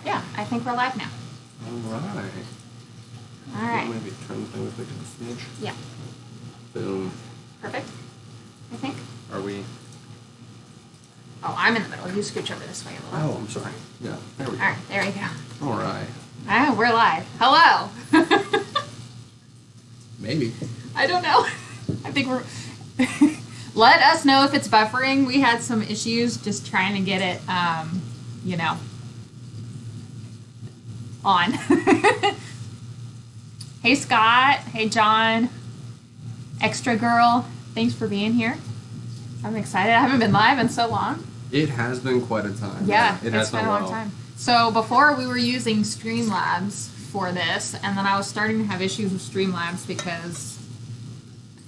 Yeah, I think we're live now. Alright. Alright. Maybe turn the thing with me to the smidge. Yeah. Boom. Perfect. I think. Are we? Oh, I'm in the middle. You scooch over this way a little. Oh, I'm sorry. Yeah, there we go. Alright, there you go. Alright. Ah, we're live. Hello. Maybe. I don't know. I think we're... Let us know if it's buffering. We had some issues just trying to get it, you know, on. Hey, Scott. Hey, John. Extra Girl. Thanks for being here. I'm excited. I haven't been live in so long. It has been quite a time. Yeah, it has it's been a long time. So before we were using Streamlabs for this, and then I was starting to have issues with Streamlabs because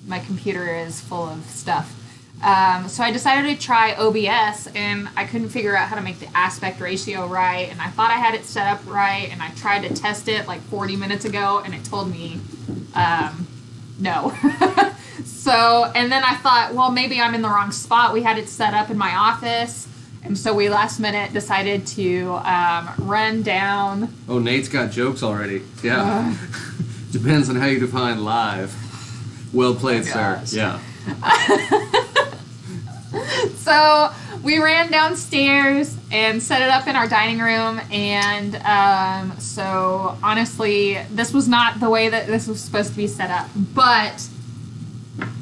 my computer is full of stuff. So I decided to try OBS, and I couldn't figure out how to make the aspect ratio right, and I thought I had it set up right, and I tried to test it like 40 minutes ago, and it told me no. So, and then I thought, well, maybe I'm in the wrong spot. We had it set up in my office, and so we last minute decided to run down. Oh, Nate's got jokes already. Yeah. Depends on how you define live. Well played, sir. Yeah. So we ran downstairs and set it up in our dining room, and so honestly, this was not the way that this was supposed to be set up, but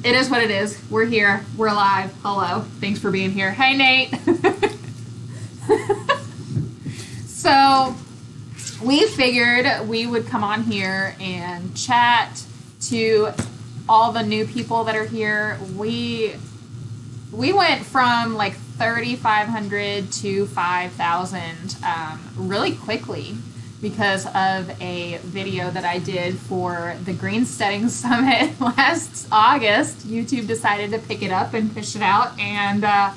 it is what it is. We're here. We're live. Hello. Thanks for being here. Hey, Nate. So we figured we would come on here and chat to all the new people that are here. We went from like 3,500 to 5,000 really quickly because of a video that I did for the Homesteading Summit last August. YouTube decided to pick it up and push it out, and oh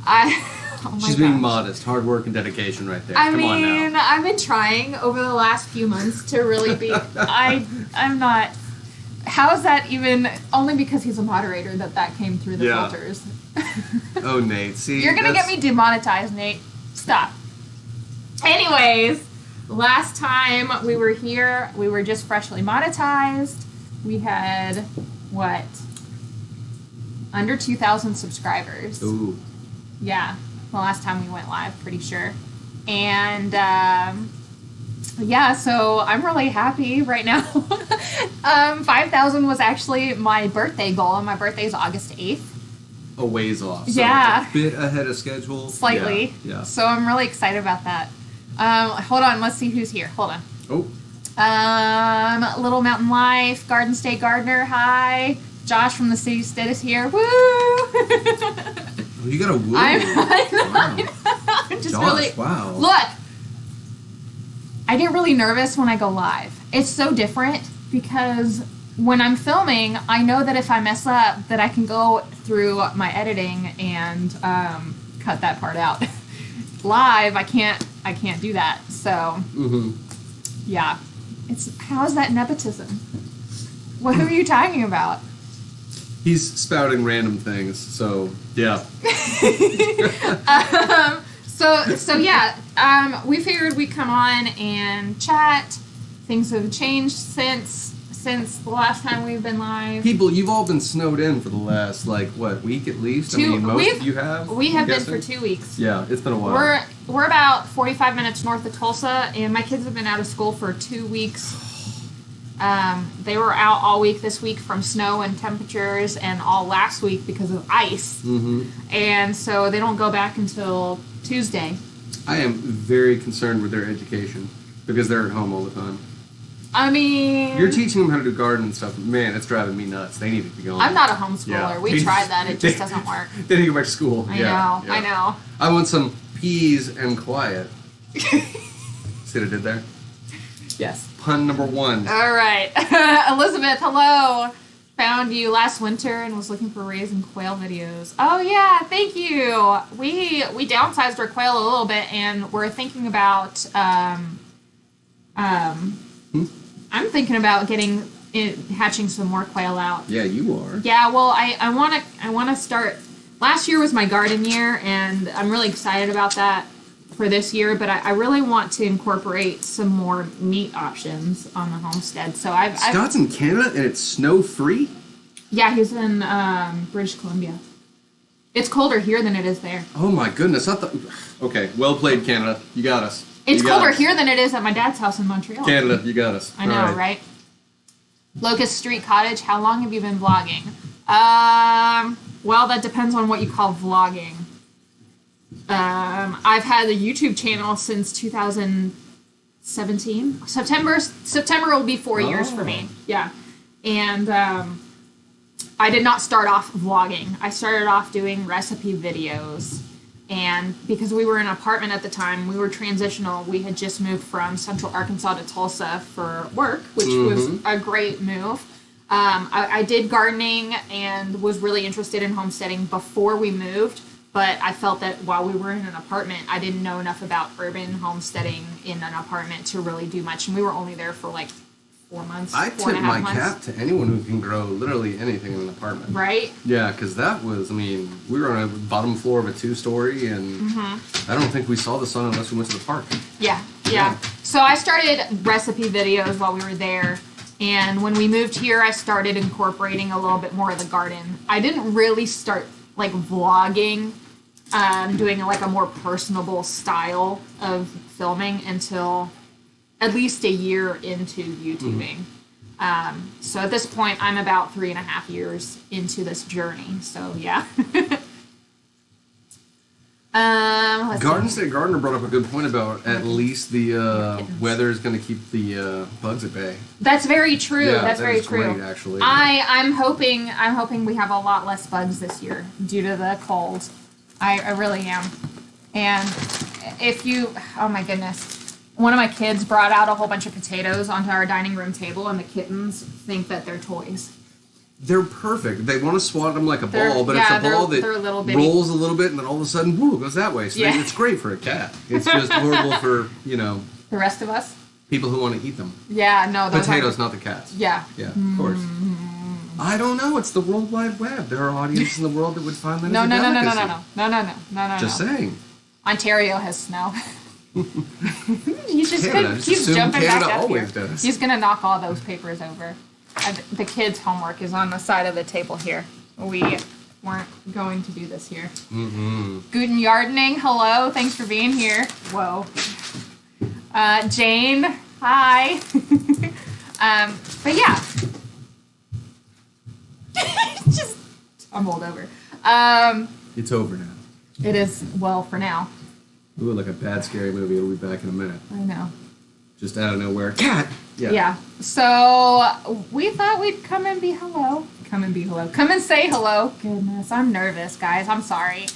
my She's being gosh. modest. Hard work and dedication right there. I Come on mean, now. I've been trying over the last few months to really be. I'm not. How is that even? Only because he's a moderator that came through the Yeah. filters. Oh, Nate. See, You're gonna get me demonetized, Nate. Stop. Anyways, last time we were here, we were just freshly monetized. We had what? Under 2,000 subscribers. Ooh. Yeah, the last time we went live, pretty sure. And yeah, so I'm really happy right now. 5,000 was actually my birthday goal, and my birthday is August 8th. A ways off. So Yeah. It's a bit ahead of schedule. Slightly. Yeah. So I'm really excited about that. Hold on, let's see who's here. Hold on. Oh. Little Mountain Life, Garden State Gardener, hi. Josh from the City Stead is here. Woo! You got a woo. I'm just Josh, really. wow. Look, I get really nervous when I go live. It's so different because when I'm filming, I know that if I mess up, that I can go through my editing and cut that part out. Live, I can't do that. So, yeah, how is that nepotism? What are you talking about? He's spouting random things, so yeah. So yeah, we figured we'd come on and chat. Things have changed since the last time we've been live. People, you've all been snowed in for the last, week at least? Most of you have? We have been guessing? for 2 weeks. Yeah, it's been a while. We're about 45 minutes north of Tulsa, and my kids have been out of school for 2 weeks. They were out all week this week from snow and temperatures, and all last week because of ice. And so they don't go back until Tuesday. I am very concerned with their education because they're at home all the time. I mean... You're teaching them how to do garden and stuff. Man, it's driving me nuts. They need to be going. I'm not a homeschooler. Yeah. We tried that. It just doesn't work. They need to go back to school. I know. I want some peas and quiet. See what I did there? Yes. Pun number 1. All right. Elizabeth, hello. Found you last winter and was looking for raising quail videos. Oh, yeah. Thank you. We downsized our quail a little bit, and we're thinking about... I'm thinking about hatching some more quail out. Yeah, you are. Yeah, well, I want to start. Last year was my garden year, and I'm really excited about that. for this year, but I really want to incorporate some more meat options on the homestead. So Scott's in Canada and it's snow free? Yeah, he's in British Columbia. It's colder here than it is there. Oh my goodness. Okay, well played, Canada. You got us. It's colder here than it is at my dad's house in Montreal. Canada, you got us. I know, right? Locust Street Cottage, how long have you been vlogging? Well, that depends on what you call vlogging. I've had a YouTube channel since 2017. September will be 4 years for me. Yeah. And I did not start off vlogging. I started off doing recipe videos. And because we were in an apartment at the time, we were transitional. We had just moved from Central Arkansas to Tulsa for work, which was a great move. I did gardening and was really interested in homesteading before we moved, but I felt that while we were in an apartment, I didn't know enough about urban homesteading in an apartment to really do much. And we were only there for like 4 months. I tip my cap to anyone who can grow literally anything in an apartment. Right? Yeah, because that was, I mean, we were on a bottom floor of a 2-story, and I don't think we saw the sun unless we went to the park. Yeah. So I started recipe videos while we were there, and when we moved here, I started incorporating a little bit more of the garden. I didn't really start, like, vlogging, doing, like, a more personable style of filming until at least a year into YouTubing. So at this point, I'm about 3.5 years into this journey. So yeah. Garden State Gardener brought up a good point about at least the weather is going to keep the bugs at bay. That's very true. Yeah, That's very true. Great, actually. I'm hoping we have a lot less bugs this year due to the cold. I really am. And if you, oh my goodness. One of my kids brought out a whole bunch of potatoes onto our dining room table, and the kittens think that they're toys. They're perfect. They want to swat them like a ball, but it's a ball that rolls a little bit, and then all of a sudden, whoo, goes that way. So it's great for a cat. It's just horrible for, the rest of us? People who want to eat them. Yeah, no. Potatoes, not the cats. Yeah. Yeah, of course. I don't know. It's the World Wide Web. There are audiences in the world that would find that as a delicacy. No. Just saying. Ontario has snow. He's just keeps jumping Canada back up always here. Does. He's gonna knock all those papers over. The kids' homework is on the side of the table here. We weren't going to do this here. Guten Gardening, hello, thanks for being here. Whoa. Jane, hi. But yeah. Just tumbled over. It's over now. It is, well, for now. Ooh, like a bad, scary movie. It'll be back in a minute. I know. Just out of nowhere. Cat! Yeah. So, we thought we'd come and be hello. Come and be hello. Come and say hello. Goodness, I'm nervous, guys. I'm sorry.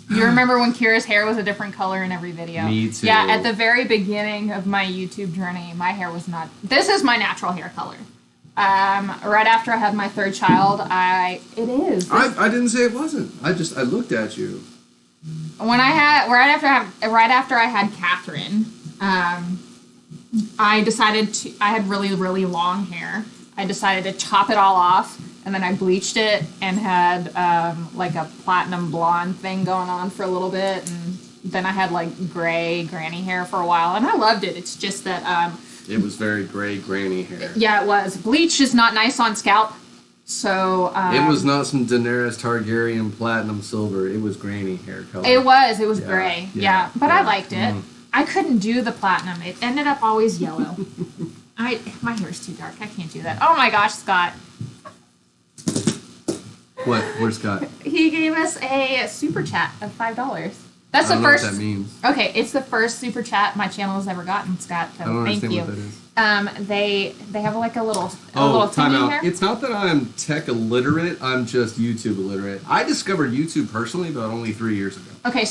You remember when Kira's hair was a different color in every video? Me too. Yeah, at the very beginning of my YouTube journey, my hair was not... This is my natural hair color. Right after I had my third child, it is. I didn't say it wasn't. I looked at you. When I had right after I had Catherine, I decided I had really, really long hair. I decided to chop it all off, and then I bleached it and had like a platinum blonde thing going on for a little bit, and then I had like gray granny hair for a while, and I loved it. It's just that it was very gray granny hair. Yeah, it was. Bleach is not nice on scalp. So it was not some Daenerys Targaryen platinum silver. It was granny hair color. It was gray. Yeah. But I liked it. I couldn't do the platinum. It ended up always yellow. My hair's too dark. I can't do that. Oh my gosh, Scott. What? Where's Scott? He gave us a super chat of $5. That's I the don't first. know what that means. Okay, it's the first super chat my channel has ever gotten, Scott. So I don't thank understand you. what that is. They have like a little time thingy out. here. It's not that I'm tech illiterate. I'm just YouTube illiterate. I discovered YouTube personally about only 3 years ago. Okay.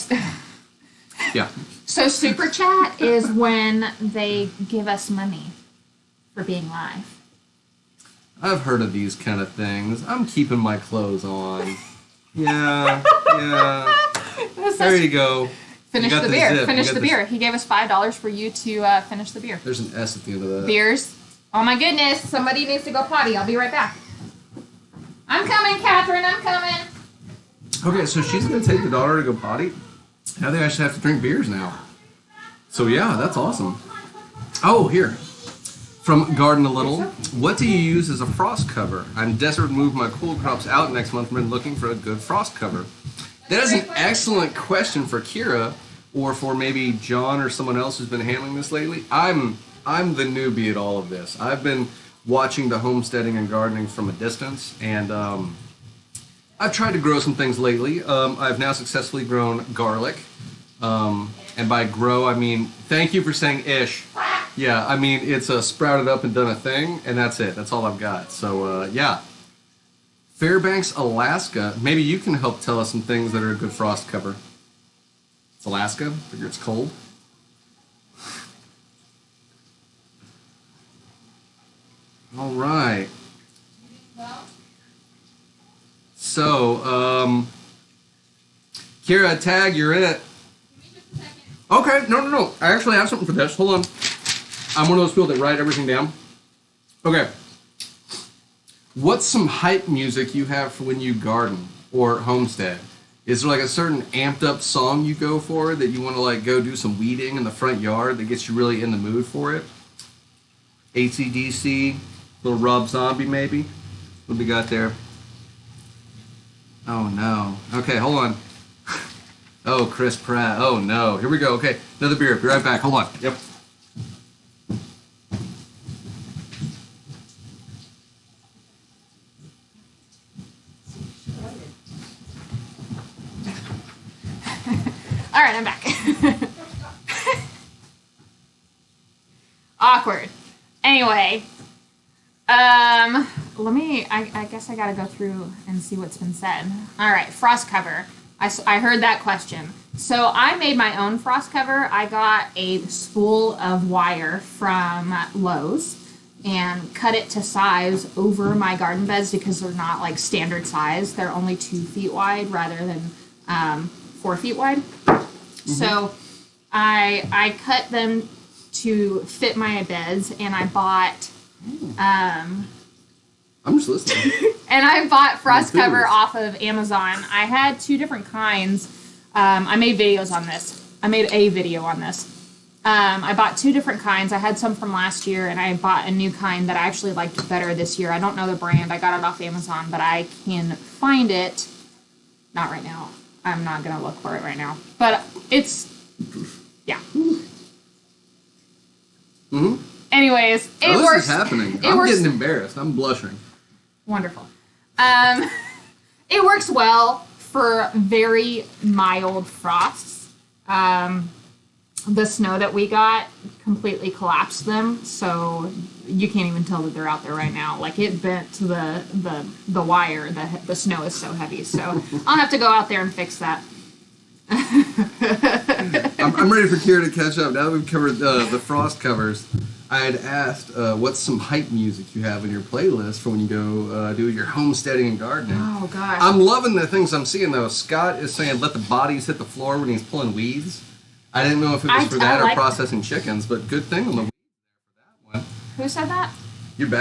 Yeah. So super chat is when they give us money for being live. I've heard of these kind of things. I'm keeping my clothes on. Yeah. There you go. Finish the beer. Finish the beer. He gave us $5 for you to finish the beer. There's an S at the end of that. Beers. Oh my goodness. Somebody needs to go potty. I'll be right back. I'm coming, Catherine. I'm coming. Okay, so she's going to take the daughter to go potty. Now they actually have to drink beers now. So yeah, that's awesome. Oh, here. From Garden a Little. What do you use as a frost cover? I'm desperate to move my cool crops out next month and been looking for a good frost cover. That is an excellent question for Kira, or for maybe John or someone else who's been handling this lately. I'm the newbie at all of this. I've been watching the homesteading and gardening from a distance, and I've tried to grow some things lately. I've now successfully grown garlic, and by grow I mean thank you for saying ish. Yeah, I mean it's sprouted up and done a thing, and that's it. That's all I've got. So yeah, Fairbanks, Alaska. Maybe you can help tell us some things that are a good frost cover. It's Alaska. Figure it's cold. All right. So, Kira, tag, you're in it. Okay, no. I actually have something for this. Hold on. I'm one of those people that write everything down. Okay. What's some hype music you have for when you garden or homestead? Is there like a certain amped up song you go for that you want to like go do some weeding in the front yard that gets you really in the mood for it? AC/DC, little Rob Zombie maybe? What we got there? Oh no. Okay, hold on. Oh, Chris Pratt. Oh no. Here we go. Okay, another beer. Be right back. Hold on. Yep. All right, I'm back. Awkward. Anyway, I guess I gotta go through and see what's been said. All right, frost cover. I heard that question. So I made my own frost cover. I got a spool of wire from Lowe's and cut it to size over my garden beds because they're not like standard size. They're only 2 feet wide rather than 4 feet wide. Mm-hmm. So I cut them to fit my beds, and I bought I'm just listening. And I bought frost cover off of Amazon. I had 2 different kinds. I made videos on this. I made a video on this. I bought 2 different kinds. I had some from last year, and I bought a new kind that I actually liked better this year. I don't know the brand. I got it off Amazon, but I can find it. Not right now. I'm not going to look for it right now. But it's, yeah. Mm-hmm. Anyways, it works. This is happening. I'm getting embarrassed. I'm blushing. Wonderful. It works well for very mild frosts. The snow that we got completely collapsed them, so you can't even tell that they're out there right now. Like, it bent to the wire. The snow is so heavy, so I'll have to go out there and fix that. I'm ready for Kira to catch up. Now that we've covered the frost covers, I had asked what's some hype music you have in your playlist for when you go do your homesteading and gardening. Oh, gosh. I'm loving the things I'm seeing, though. Scott is saying let the bodies hit the floor when he's pulling weeds. I didn't know if it was for that or processing chickens, but good thing on the weeds for that one. Who said that? You're back.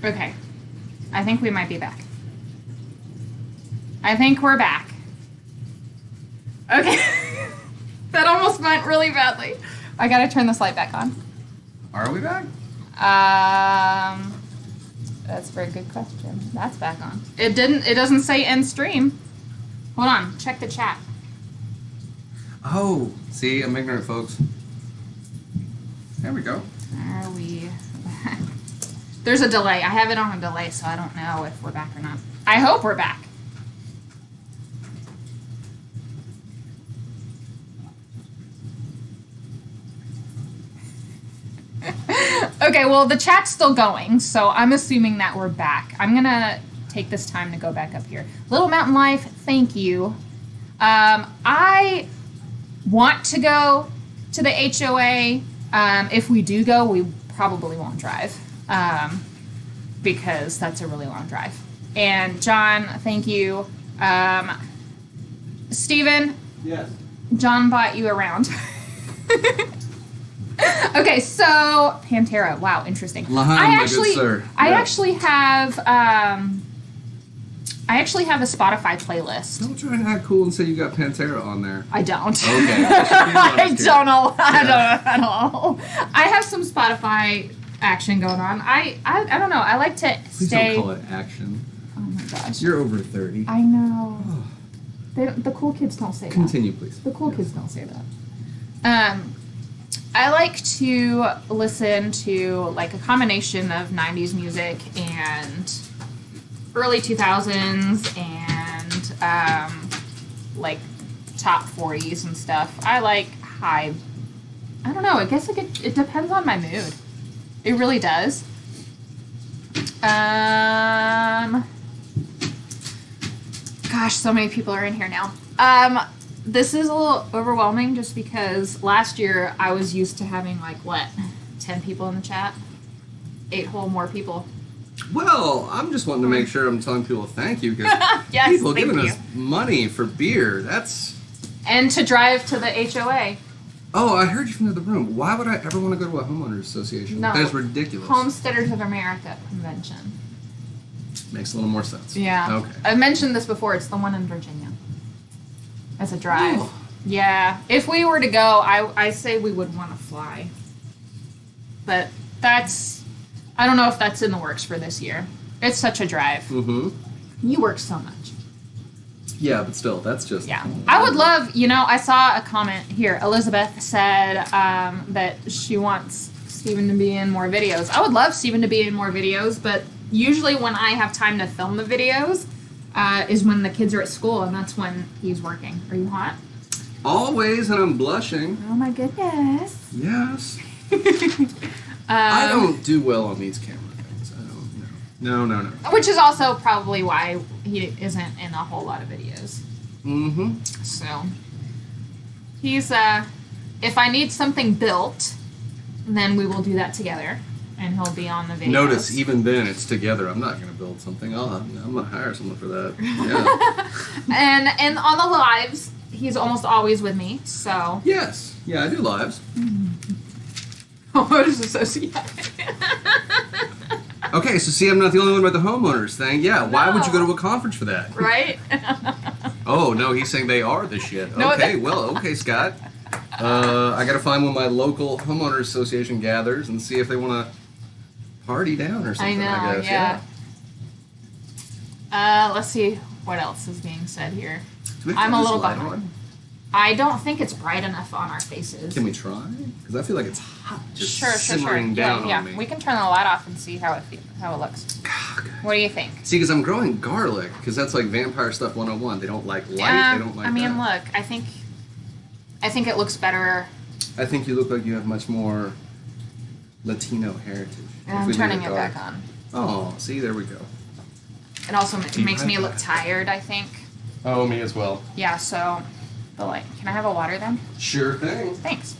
Okay. I think we might be back. I think we're back. Okay. That almost went really badly. I gotta turn this light back on. Are we back? That's a very good question. That's back on. It doesn't say end stream. Hold on, check the chat. Oh, see, I'm ignorant, folks. There we go. Are we back? There's a delay. I have it on a delay, so I don't know if we're back or not. I hope we're back. Okay, well, the chat's still going, so I'm assuming that we're back. I'm going to take this time to go back up here. Little Mountain Life, thank you. I want to go to the HOA. If we do go, we probably won't drive because that's a really long drive. And John, thank you. Steven, Yes. John bought you around. Okay, so Pantera. Wow, interesting. Laheim, my good sir. I Yeah. actually have a Spotify playlist. Don't try and act cool and say you got Pantera on there. I don't. Okay. I don't know. I don't at all. I have some Spotify action going on. I don't know. I like to Please stay. don't call it action. Oh my gosh. You're over 30. I know. The cool kids don't say Continue, please. that. The cool kids don't say that. I like to listen to like a combination of 90s music and early 2000s and like top 40s and stuff. I like high. I don't know. I guess it depends on my mood. It really does. Gosh, so many people are in here now. This is a little overwhelming just because last year I was used to having 10 people in the chat. 8 whole more people. Well, I'm just wanting to make sure I'm telling people thank you because Yes, people thank giving you. us money for beer. That's. And to drive to the HOA. Oh, I heard you from the other room. Why would I ever want to go to a homeowners association? No. That's ridiculous. Homesteaders of America convention. Makes a little more sense. Yeah. Okay. I've mentioned this before. It's the one in Virginia. It's a drive. Oh. Yeah. If we were to go, I say we would want to fly. But that's... I don't know if that's in the works for this year. It's such a drive. Mm-hmm. You work so much. Yeah, but still, that's just... Yeah. I would love... I saw a comment here. Elizabeth said that she wants Steven to be in more videos. I would love Steven to be in more videos, but usually when I have time to film the videos is when the kids are at school, and that's when he's working. Are you hot? Always, and I'm blushing. Oh my goodness. Yes. I don't do well on these camera things. I don't know. No. Which is also probably why he isn't in a whole lot of videos. Mm-hmm. So, he's, if I need something built, then we will do that together, and he'll be on the videos. Notice, even then, it's together. I'm not going to build something. I'm going to hire someone for that. Yeah. and on the lives, he's almost always with me, so. Yes. Yeah, I do lives. Homeowners Association. Okay, so see, I'm not the only one about the homeowners thing. Yeah, why would you No. go to a conference for that? Right? Oh, no, he's saying they are the shit. No, Okay, they- okay, Scott. I got to find when my local homeowners association gathers and see if they want to party down or I something, know, I guess. yeah. Let's see what else is being said here. Do we have to I'm a have this little light behind. on? I don't think it's bright enough on our faces. Can we try? Because I feel like it's hot, just Sure. simmering down Yeah. on me. We can turn the light off and see how it looks. Okay. What do you think? See, because I'm growing garlic, because that's like vampire stuff 101. They don't like light, they don't like I mean, that. look, I think it looks better. I think you look like you have much more Latino heritage. And I'm turning it back on. Oh, see, there we go. It also you makes me have look that? tired, I think. Oh, me as well. Yeah, so the light. Can I have a water then? Sure thing. Thanks.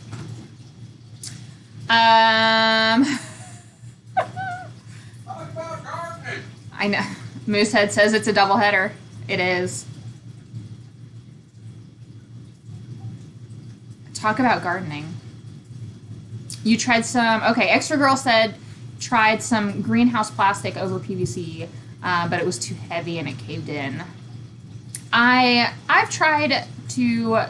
I know. Moosehead says it's a doubleheader. It is. Talk about gardening. You tried some. Okay, Extra Girl said tried some greenhouse plastic over PVC, but it was too heavy and it caved in. I've tried to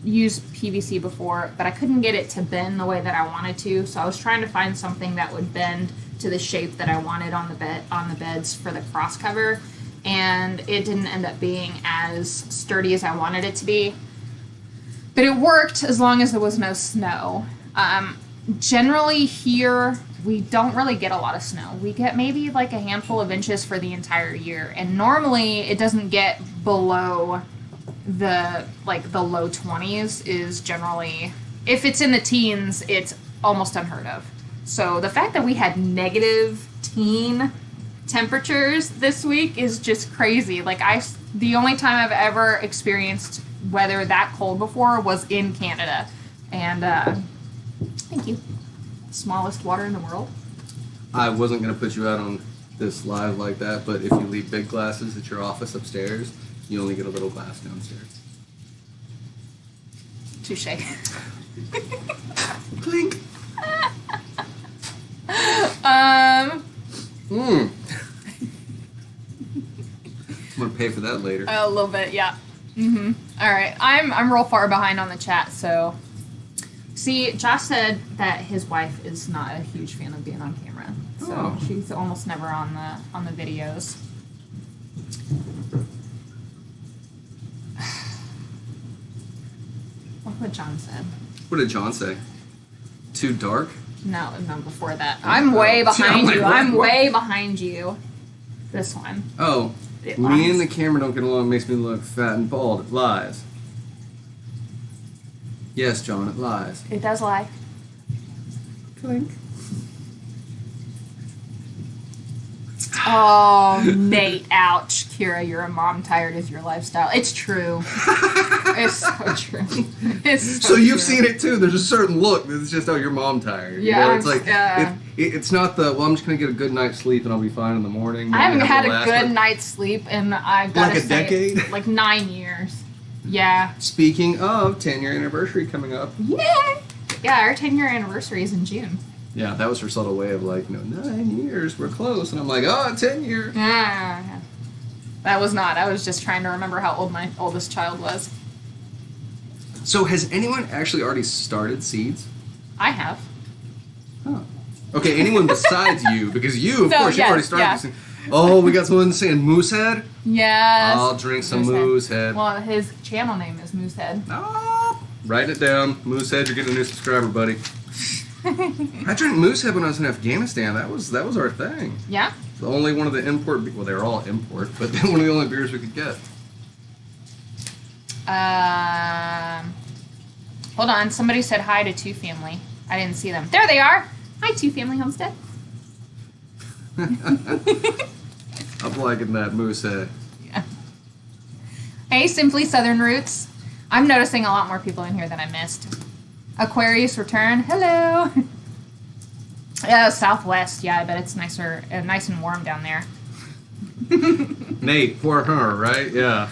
use PVC before, but I couldn't get it to bend the way that I wanted to. So I was trying to find something that would bend to the shape that I wanted on the beds for the cross cover, and it didn't end up being as sturdy as I wanted it to be. But it worked as long as there was no snow. Generally here, we don't really get a lot of snow. We get maybe like a handful of inches for the entire year. And normally it doesn't get below the low 20s is generally, if it's in the teens, it's almost unheard of. So the fact that we had negative teen temperatures this week is just crazy. The only time I've ever experienced weather that cold before was in Canada. And thank you. Smallest water in the world. I wasn't going to put you out on this live like that, but if you leave big glasses at your office upstairs, you only get a little glass downstairs. Touche. Clink. I'm gonna pay for that later. A little bit, yeah. All right, I'm real far behind on the chat, so. See, Josh said that his wife is not a huge fan of being on camera, so she's almost never on the videos. Look what John said. What did John say? Too dark? No, before that. I'm way behind you. I'm what? way behind you. This one. Oh, It me lies. and the camera don't get along. Makes me look fat and bald. It lies. Yes, John, it lies. It does lie. Clink. Oh, Nate, ouch. Kira, you're a mom tired is your lifestyle. It's true. It's so true. It's So you've true. seen it too. There's a certain look that's just, oh, your mom tired. You Yeah, know, it's like yeah. it's not the, well, I'm just gonna get a good night's sleep and I'll be fine in the morning. I haven't Maybe had the a last good one. night's sleep in, I've got Like to a say, decade? like 9 years. Yeah. Speaking of 10-year anniversary coming up. Yeah. Yeah, our 10-year anniversary is in June. Yeah, that was her subtle way of like, no, 9 years, we're close. And I'm like, oh, 10 years. Yeah. That was not. I was just trying to remember how old my oldest child was. So has anyone actually already started seeds? I have. Huh. Okay, anyone besides you, because you, of No, course, you've yes, already started yeah. this thing. Oh, we got someone saying Moosehead? Yes. I'll drink some Moosehead. Well, his channel name is Moosehead. Oh, writing it down. Moosehead, you're getting a new subscriber, buddy. I drank Moosehead when I was in Afghanistan. That was our thing. Yeah? The only one of the import, well, they were all import, but one of the only beers we could get. Hold on. Somebody said hi to Two Family. I didn't see them. There they are. Hi, Two Family Homestead. I'm liking that Moosehead. Yeah. Hey, Simply Southern Roots. I'm noticing a lot more people in here than I missed. Aquarius Return. Hello. Southwest. Yeah, I bet it's nice and warm down there. Nate, poor her, right? Yeah.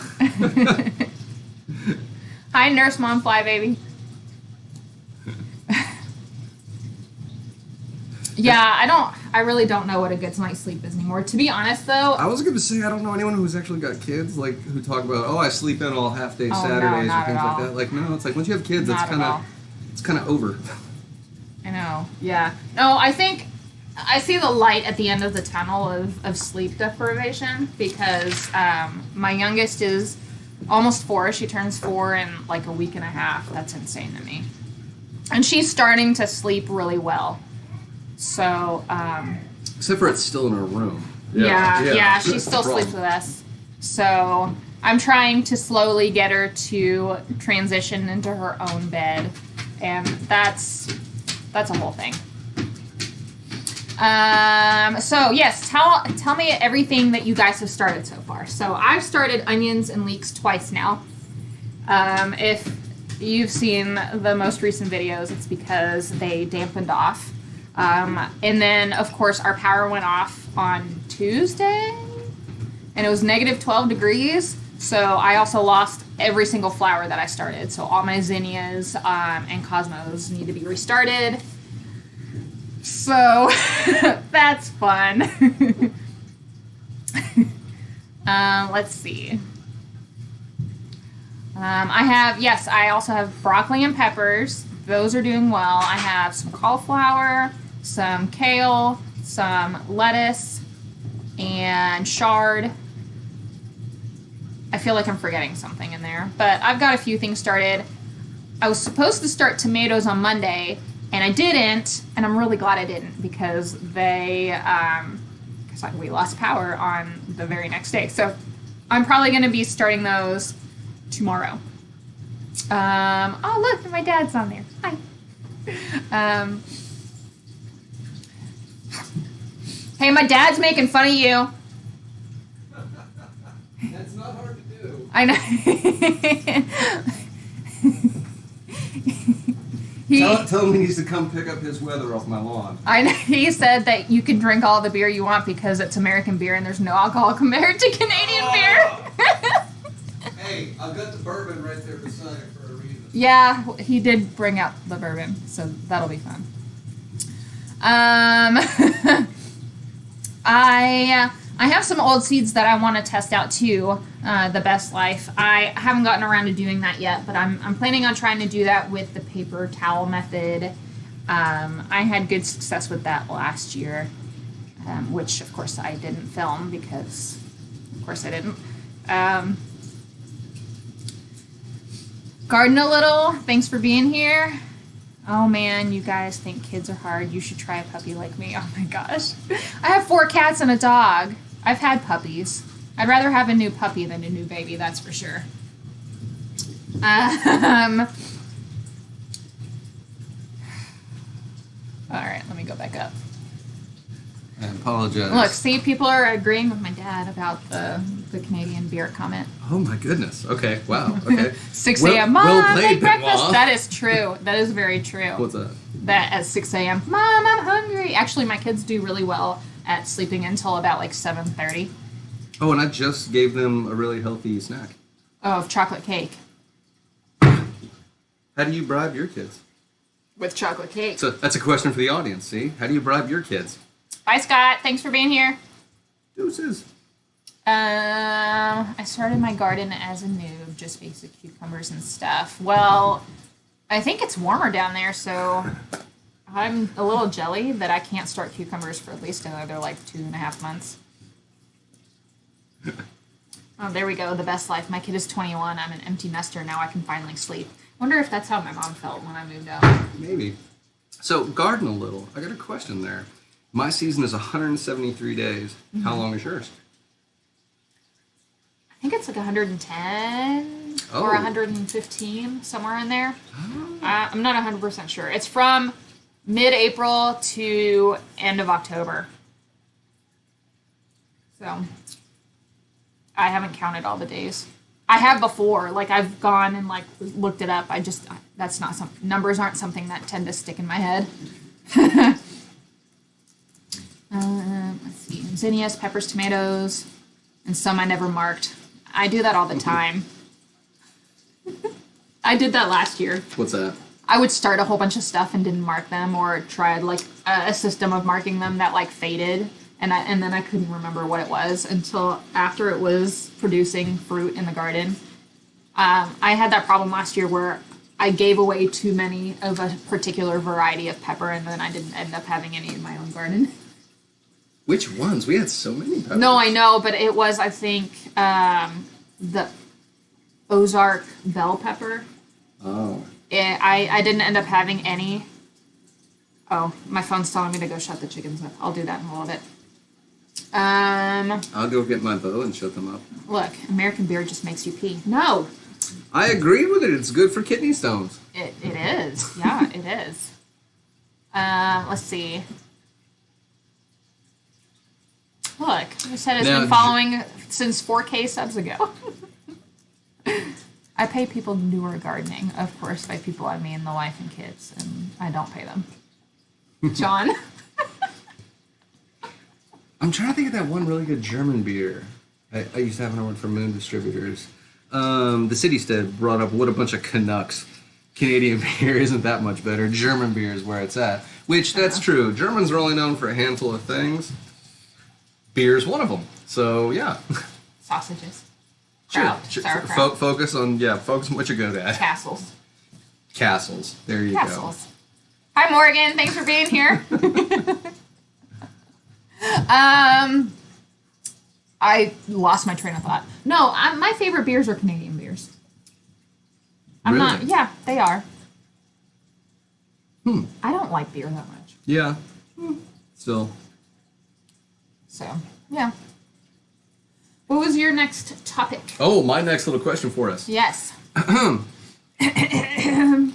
Hi, Nurse Mom Fly Baby. Yeah, I really don't know what a good night's sleep is anymore. To be honest, though. I was going to say, I don't know anyone who's actually got kids, like, who talk about, oh, I sleep in all half-day Oh, no, Saturdays not or things at like all. that. Like, no, it's like, once you have kids, Not at all. it's kind of over. I know. Yeah. No, I think I see the light at the end of the tunnel of sleep deprivation because my youngest is almost 4. She turns 4 in like a week and a half. That's insane to me. And she's starting to sleep really well. So, Except for it's still in her room. yeah, she That's the still problem. sleeps with us. So I'm trying to slowly get her to transition into her own bed, and that's a whole thing. So yes, tell me everything that you guys have started so far. So I've started onions and leeks twice now. If you've seen the most recent videos, it's because they dampened off. And then, of course, our power went off on Tuesday, and it was negative 12 degrees, so I also lost every single flower that I started. So all my zinnias and cosmos need to be restarted. So that's fun. Let's see. I also have broccoli and peppers. Those are doing well. I have some cauliflower, some kale, some lettuce, and chard. I feel like I'm forgetting something in there, but I've got a few things started. I was supposed to start tomatoes on Monday, and I didn't, and I'm really glad I didn't because we lost power on the very next day. So I'm probably going to be starting those tomorrow. Oh, look, my dad's on there. Hi. Hey, my dad's making fun of you. That's not hard to do. I know. Tell him he needs to come pick up his weather off my lawn. He said that you can drink all the beer you want because it's American beer and there's no alcohol compared to Canadian beer. Hey, I've got the bourbon right there beside it for a reason. Yeah, he did bring out the bourbon, so that'll be fun. I have some old seeds that I want to test out too. The Best Life. I haven't gotten around to doing that yet, but I'm planning on trying to do that with the paper towel method. I had good success with that last year, which of course I didn't film because, of course I didn't. Garden a little. Thanks for being here. Oh man, you guys think kids are hard. You should try a puppy like me. Oh my gosh. I have 4 cats and a dog. I've had puppies. I'd rather have a new puppy than a new baby, that's for sure. Alright, let me go back up. I apologize. Look, see, people are agreeing with my dad about the Canadian beer comment. Oh my goodness. Okay, wow. Okay. 6 a.m. Mom, make breakfast. Benoit. That is true. That is very true. What's that? That at 6 a.m. Mom, I'm hungry. Actually, my kids do really well at sleeping until about like 7:30. Oh, and I just gave them a really healthy snack. Oh, of chocolate cake. How do you bribe your kids? With chocolate cake. So that's a question for the audience, see? How do you bribe your kids? Bye, Scott. Thanks for being here. Deuces. I started my garden as a noob, just basic cucumbers and stuff. Well, I think it's warmer down there, so I'm a little jelly that I can't start cucumbers for at least another like 2.5 months. Oh, there we go. The Best Life. My kid is 21. I'm an empty nester. Now I can finally sleep. Wonder if that's how my mom felt when I moved out. Maybe. So, garden a little. I got a question there. My season is 173 days. Mm-hmm. How long is yours? I think it's like 110 or 115, somewhere in there. Oh. I'm not 100% sure. It's from mid-April to end of October. So, I haven't counted all the days. I have before. Like, I've gone and, like, looked it up. That's not something, numbers aren't something that tend to stick in my head. Let's see. Zinnias, peppers, tomatoes, and some I never marked. I do that all the time. I did that last year. What's that? I would start a whole bunch of stuff and didn't mark them, or tried like a system of marking them that like faded, and then I couldn't remember what it was until after it was producing fruit in the garden. I had that problem last year where I gave away too many of a particular variety of pepper, and then I didn't end up having any in my own garden. Which ones? We had so many peppers. No, I know, but it was, I think, the Ozark bell pepper. Oh. I didn't end up having any. Oh, my phone's telling me to go shut the chickens up. I'll do that in a little bit. I'll go get my bow and shut them up. Look, American beer just makes you pee. No. I agree with it. It's good for kidney stones. It is. Yeah, it is. Let's see. Look, you said it's been following since 4K subs ago. I pay people to do our gardening. Of course, by people I mean the wife and kids, and I don't pay them. John? I'm trying to think of that one really good German beer. I used to have an order from Moon Distributors. The Citystead brought up what a bunch of Canucks. Canadian beer isn't that much better. German beer is where it's at. Which, that's true. Germans are only known for a handful of things. Beer's one of them. So, yeah. Sausages. Sure. Sauerkraut. Focus on what you're good at. Castles. There you go. Hi, Morgan. Thanks for being here. I lost my train of thought. No, my favorite beers are Canadian beers. I'm really? not. Yeah, they are. I don't like beer that much. Yeah. Still. So, yeah. What was your next topic? Oh, my next little question for us. Yes.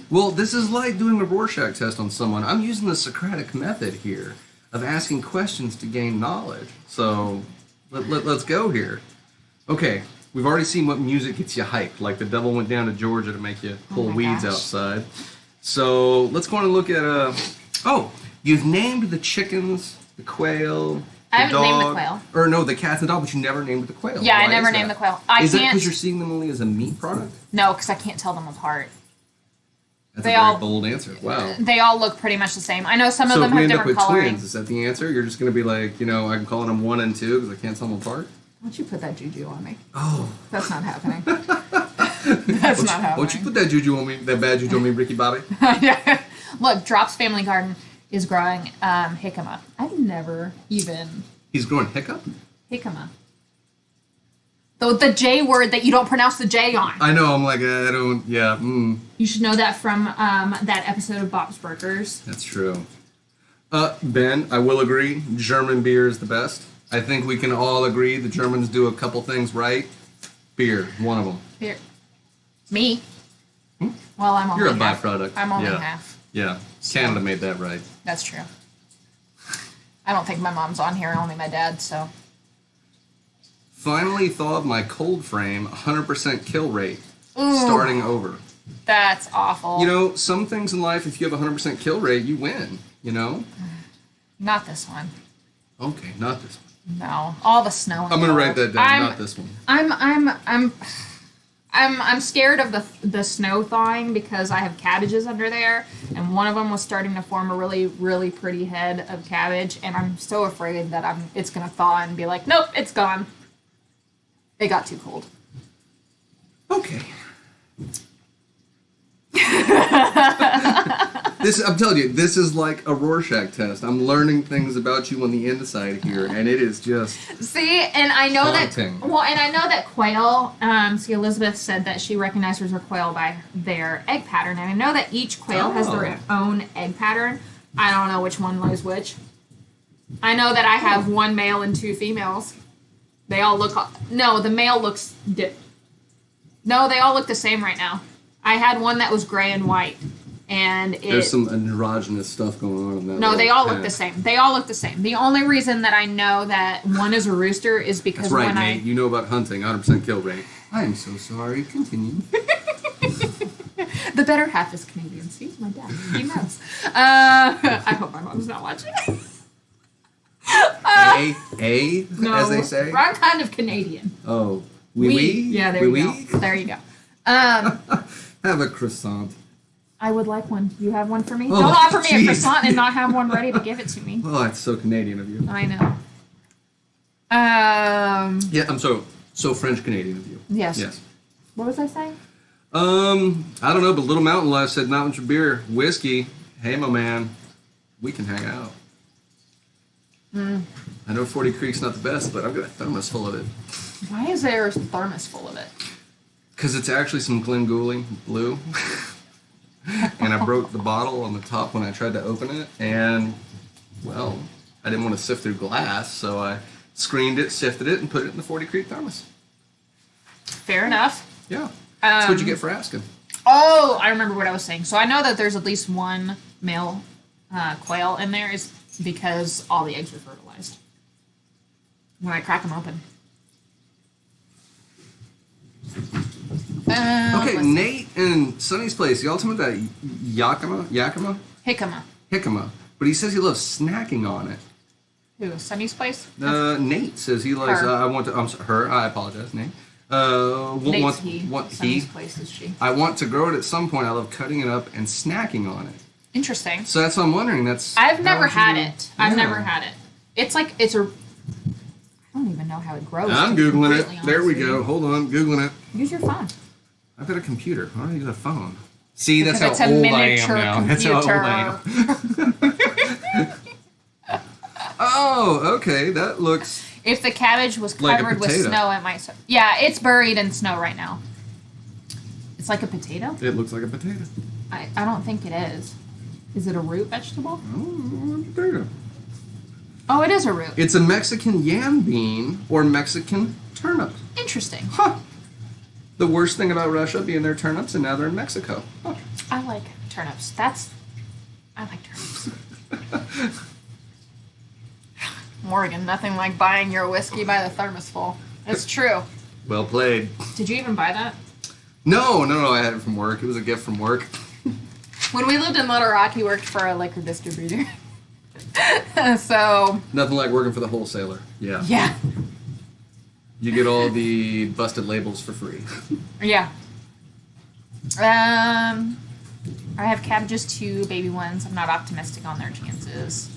Well, this is like doing a Rorschach test on someone. I'm using the Socratic method here of asking questions to gain knowledge. So, let's go here. Okay, we've already seen what music gets you hyped, like The Devil Went Down to Georgia to make you pull weeds outside. So let's go on and look at oh, you've named the chickens, the quail. I haven't named the quail. Or no, the cats and dog, but you never named the quail. Yeah, Why I never is named that? the quail. Is that because you're seeing them only as a meat product? No, because I can't tell them apart. That's a very bold answer. Wow. They all look pretty much the same. I know some of them So if we have end up different with coloring. twins, is that the answer? You're just going to be like, I'm calling them 1 and 2 because I can't tell them apart? Why don't you put that juju on me? Oh. That's not happening. That's not happening. Why don't you put that juju on me, that bad juju on me, Ricky Bobby? Yeah. Look, Drop's family garden is growing jicama. I've never even... He's growing hiccup? Jicama. The J word that you don't pronounce the J on. I know, I'm like, I don't, You should know that from that episode of Bob's Burgers. That's true. Ben, I will agree, German beer is the best. I think we can all agree the Germans do a couple things right. Beer, one of them. Beer. Me? Well, I'm only You're a half. byproduct. I'm only half. Yeah, Canada made that right. That's true. I don't think my mom's on here, only my dad, so. Finally thawed my cold frame, 100% kill rate. Ooh. Starting over. That's awful. Some things in life, if you have a 100% kill rate, you win, Not this one. Okay, not this one. No, all the snow. I'm gonna write that down. Not this one. I'm scared of the snow thawing because I have cabbages under there, and one of them was starting to form a really, really pretty head of cabbage, and I'm so afraid that it's gonna thaw and be like, nope, it's gone. It got too cold. Okay. I'm telling you, this is like a Rorschach test. I'm learning things about you on the inside here, and it is just see. And I know haunting. that quail. See, Elizabeth said that she recognizes her quail by their egg pattern, and I know that each quail has their own egg pattern. I don't know which one lays which. I know that I have one male and 2 females. They all look. No, the male looks. No, they all look the same right now. I had one that was gray and white. And there's some androgynous stuff going on in that. No, they all look the same. They all look the same. The only reason that I know that one is a rooster is because that's right, Nate. You know about hunting, 100% kill rate. I am so sorry. Continue. The better half is Canadian. See, my dad. He knows. I hope my mom's not watching. No, as they say. Wrong kind of Canadian. Oh, oui. Yeah, there you go. There you go. Have a croissant. I would like one. You have one for me? Oh, don't offer me a croissant and not have one ready to give it to me. Oh, that's so Canadian of you. I know. Yeah, I'm so French Canadian of you. Yes. What was I saying? I don't know, but Little Mountain Life said not much beer, whiskey. Hey, my man, we can hang out. I know 40 Creek's not the best, but I've got a thermos full of it. Why is there a thermos full of it? Because it's actually some Glengooley blue. And I broke the bottle on the top when I tried to open it, and, well, I didn't want to sift through glass, so I screened it, sifted it, and put it in the 40 Creek thermos. Fair enough. Yeah. That's what you get for asking. Oh, I remember what I was saying. So I know that there's at least one male quail in there is because all the eggs are fertilized when I crack them open. Okay, Nate and Sonny's place. Y'all tell me that Yakima? Jicama. But he says he loves snacking on it. Who? Sonny's place? Nate says he likes. I'm sorry, her. I apologize, Nate. Nate's he. Sonny's place is she. I want to grow it at some point. I love cutting it up and snacking on it. Interesting. So that's what I'm wondering. I've never had it. I've never had it. It's a. I don't even know how it grows. I'm Googling it. There we go. Hold on. Googling it. Use your phone. I've got a computer. Why don't I use a phone? See, that's because how it's a old I am miniature now. That's how old I am. Oh, okay. That looks... If the cabbage was like covered with snow, it might... Yeah, it's buried in snow right now. It's like a potato? It looks like a potato. I don't think it is. Is it a root vegetable? Oh, a potato. Oh, it is a root. It's a Mexican yam bean or Mexican turnip. Interesting. Huh. The worst thing about Russia being their turnips, and now they're in Mexico. Huh. I like turnips. I like turnips. Morgan, nothing like buying your whiskey by the thermos full. It's true. Well played. Did you even buy that? No. I had it from work. It was a gift from work. When we lived in Little Rock, he worked for a liquor distributor. So. Nothing like working for the wholesaler. Yeah. Yeah. You get all the busted labels for free. Yeah. I have cabbages, 2 baby ones. I'm not optimistic on their chances.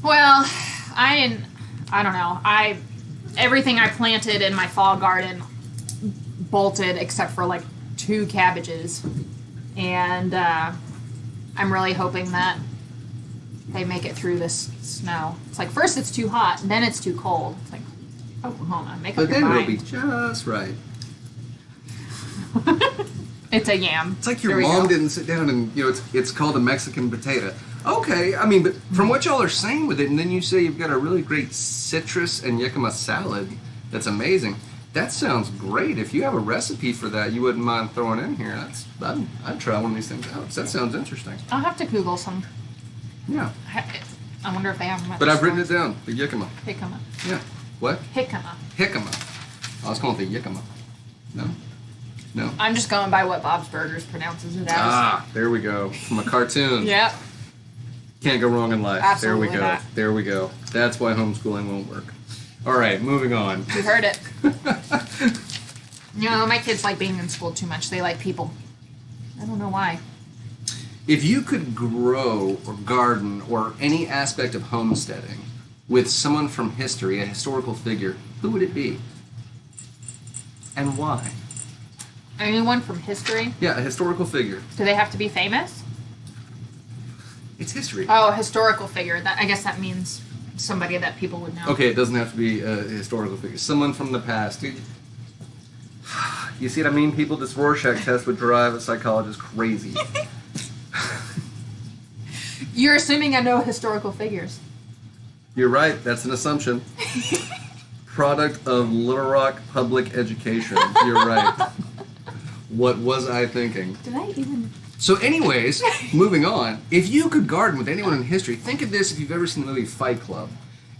Well, I don't know. Everything I planted in my fall garden bolted except for like 2 cabbages. And I'm really hoping that they make it through this snow. It's like first it's too hot, then it's too cold. It's like Oklahoma, make up your mind. But then it'll be just right. It's a yam. It's like your mom didn't sit down and, it's called a Mexican potato. Okay, I mean, but from what y'all are saying with it, and then you say you've got a really great citrus and yucca salad that's amazing. That sounds great. If you have a recipe for that, you wouldn't mind throwing in here. I'd try one of these things out. That sounds interesting. I'll have to Google some. Yeah. I wonder if they have them. But I've written it down. The yucca. Jicama. Yeah. What? Jicama. Jicama. I was calling it the yucca. No. I'm just going by what Bob's Burgers pronounces it as. Ah, there we go. From a cartoon. Yep. Can't go wrong in life. Absolutely there we go. Not. There we go. That's why homeschooling won't work. All right, moving on. You heard it. My kids like being in school too much. They like people. I don't know why. If you could grow or garden or any aspect of homesteading with someone from history, a historical figure, who would it be? And why? Anyone from history? Yeah, a historical figure. Do they have to be famous? It's history. Oh, a historical figure. I guess that means somebody that people would know. Okay, it doesn't have to be a historical figure. Someone from the past. You see what I mean? People, this Rorschach test would drive a psychologist crazy. You're assuming I know historical figures. You're right. That's an assumption. Product of Little Rock Public Education. You're right. What was I thinking? Did I even... So anyways, moving on. If you could garden with anyone in history, think of this if you've ever seen the movie Fight Club.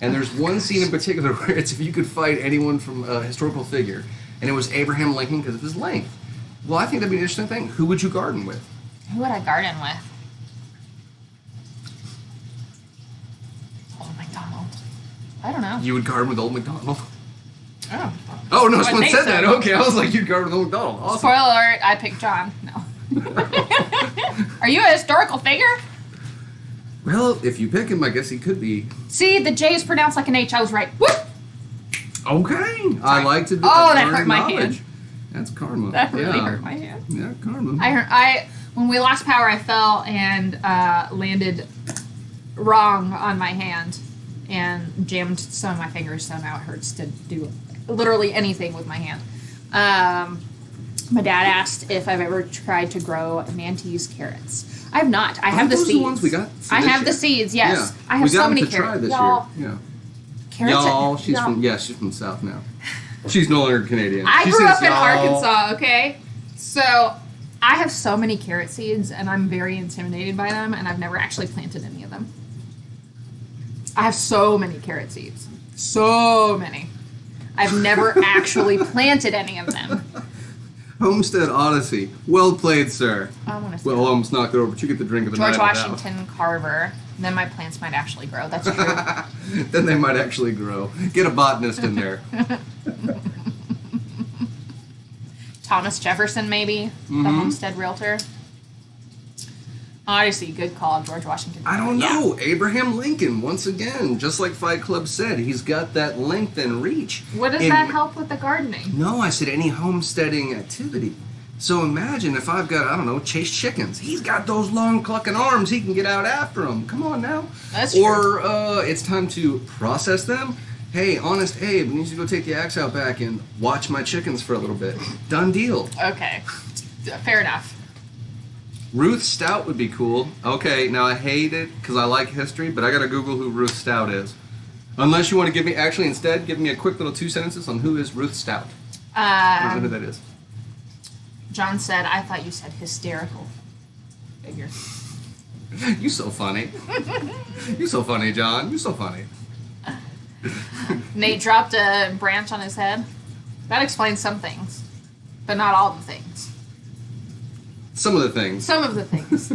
And there's one scene in particular where it's if you could fight anyone from a historical figure. And it was Abraham Lincoln because of his length. Well, I think that'd be an interesting thing. Who would you garden with? Who would I garden with? Old MacDonald. I don't know. You would garden with Old MacDonald? Oh. Oh, no, I someone think said so. that. Okay, I was like, you'd garden with Old MacDonald. Awesome. Spoiler alert, I picked John. No. Are you a historical figure? Well, if you pick him, I guess he could be. See, the J is pronounced like an H. I was right. Woo! Okay. I like to do that hurt my hand. That's karma. That really hurt my hand. Yeah, karma. When we lost power, I fell and landed wrong on my hand and jammed some of my fingers, so now it hurts to do literally anything with my hand. My dad asked if I've ever tried to grow Nantes carrots. I have not. I have the seeds. The ones we got I have the seeds. Yes, yeah. I have so many we got them to carrots. try this Y'all, year. Yeah. carrots. Y'all, she's from the South now. She's no longer Canadian. I She grew says up in y'all. Arkansas. Okay, so I have so many carrot seeds, and I'm very intimidated by them, and I've never actually planted any of them. I have so many carrot seeds. So many. I've never actually planted any of them. Homestead Odyssey. Well played, sir. I want to. Well, almost knocked it over, but you get the drink of the George night. Washington Carver. Then my plants might actually grow. That's true. Then they might actually grow. Get a botanist in there. Thomas Jefferson, maybe, the Homestead realtor. Odyssey, good call. George Washington. I don't know. Abraham Lincoln, once again, just like Fight Club said, he's got that length and reach. What does that help with the gardening? No, I said any homesteading activity. So imagine if I've got, I don't know, chase chickens. He's got those long clucking arms. He can get out after them. Come on now. That's true. Or it's time to process them. Hey, Honest Abe needs to go take the axe out back and watch my chickens for a little bit. Done deal. Okay. Fair enough. Ruth Stout would be cool. Okay, now I hate it because I like history, but I gotta Google who Ruth Stout is. Unless you want to give me, actually instead, give me a quick little 2 sentences on who is Ruth Stout. I don't know who that is. John said, I thought you said hysterical figure. You so funny. You so funny, John. You so funny. Nate dropped a branch on his head. That explains some things, but not all the things. Some of the things. Some of the things.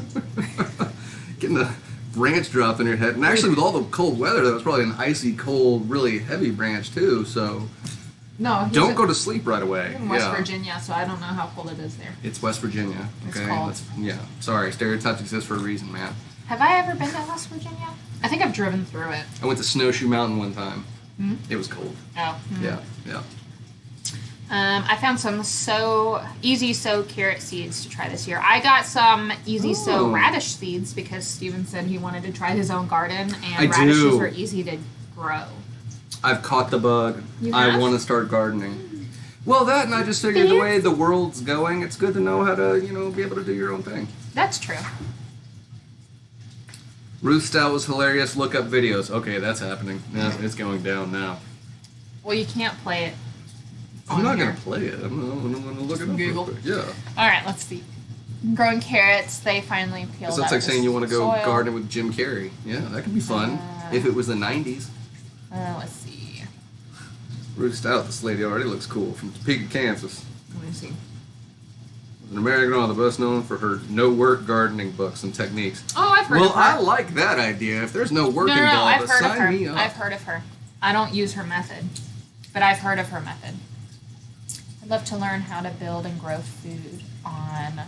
Getting the branch dropped on your head. And actually, with all the cold weather, that was probably an icy, cold, really heavy branch, too. So No, don't go to sleep right away. in West Virginia, so I don't know how cold it is there. It's West Virginia. It's Okay. cold. Sorry. Stereotypes exist for a reason, man. Have I ever been to West Virginia? I think I've driven through it. I went to Snowshoe Mountain one time. Hmm? It was cold. Oh. Yeah. I found some easy sow carrot seeds to try this year. I got some easy sow radish seeds because Steven said he wanted to try his own garden, and radishes are easy to grow. I've caught the bug. You I have? want to start gardening. Well, that, and I just figured the way the world's going, it's good to know how to, be able to do your own thing. That's true. Ruth Stout was hilarious. Look up videos. Okay, that's happening. Yeah, it's going down now. Well, you can't play it. I'm not going to play it. I'm going to look it up. Google. Real quick. Yeah. All right, let's see. Growing carrots, they finally peeled So it's out like saying you want to go soil. gardening with Jim Carrey. Yeah, that could be fun. If it was the 90s. Let's see. Ruth Stout, this lady already looks cool. From Topeka, Kansas. Let me see. An American author best known for her no-work gardening books and techniques. Oh, I've heard of her. Well, I like that idea. If there's no work No, involved, I've heard of sign her. me up. I've heard of her. I don't use her method, but I've heard of her method. I'd love to learn how to build and grow food on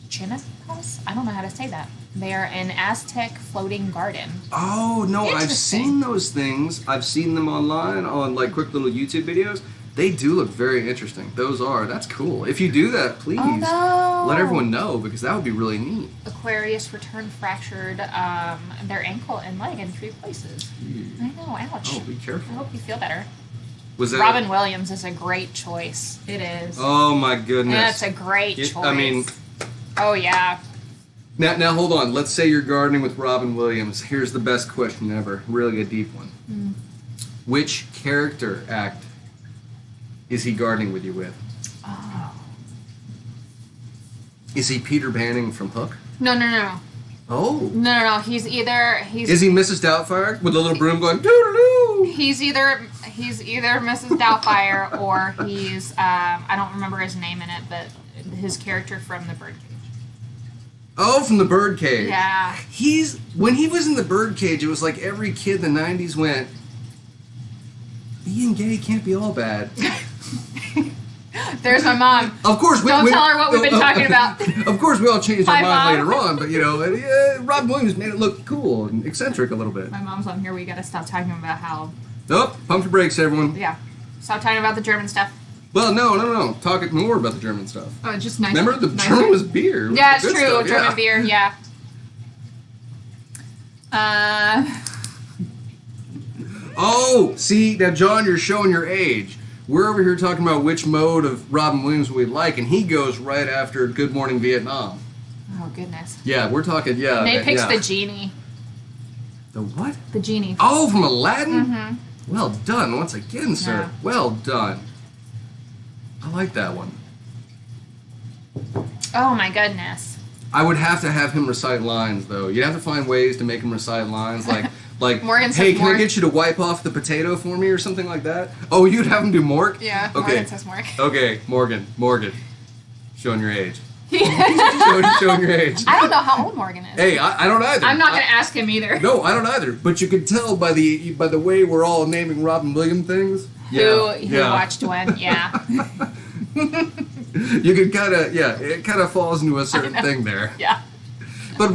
chinipas? I don't know how to say that. They are an Aztec floating garden. Oh, no, I've Interesting. seen those things. I've seen them online on, like, quick little YouTube videos. They do look very interesting. That's cool. If you do that, please Oh, no. let everyone know, because that would be really neat. Aquarius returned fractured their ankle and leg in 3 places. I know, ouch. Oh, be I careful. hope you feel better. Was that Robin Williams is a great choice. It is. Oh, my goodness. And it's a great choice. I mean... Oh, yeah. Now, hold on. Let's say you're gardening with Robin Williams. Here's the best question ever. Really a deep one. Which character act is he gardening with you with? Oh. Is he Peter Banning from Hook? No. Oh. No. He's Is he Mrs. Doubtfire with a little broom going doo-doo-doo? He's either Mrs. Doubtfire or he's I don't remember his name in it, but his character from the Birdcage. Oh, from the Birdcage. Yeah. When he was in the Birdcage, it was like every kid in the 90s went, being gay can't be all bad. There's my mom. Of course, Don't tell her what we've been talking about. Of course, we all changed our Hi, mind Mom. later on, but Robin Williams made it look cool and eccentric a little bit. My mom's on here. We gotta stop talking about how. Nope, pump your brakes, everyone. Yeah. Stop talking about the German stuff. Well, no. Talk more about the German stuff. Oh, it's just nice. Remember, the nice. German was beer. Yeah, it's Good true. stuff, German yeah. beer. Yeah. Oh, see, now, John, you're showing your age. We're over here talking about which mode of Robin Williams we like, and he goes right after Good Morning Vietnam. Oh goodness. Yeah, we're talking, yeah. Nate picks yeah. the genie. The what? The genie. Oh, from Aladdin? Mm-hmm. Well done, once again, sir. Yeah. Well done. I like that one. Oh my goodness. I would have to have him recite lines, though. You'd have to find ways to make him recite lines, like, Morgan says hey, can I Mork. get you to wipe off the potato for me, or something like that? Oh, you'd have him do Mork? Yeah. Okay. Morgan says Mork. Okay, Morgan. Showing your age. I showing your age. don't know how old Morgan is. Hey, I don't either. I'm not gonna ask him either. No, I don't either. But you can tell by the way we're all naming Robin Williams things. Who watched when? Yeah. You can kind of, it kind of falls into a certain thing there. Yeah. But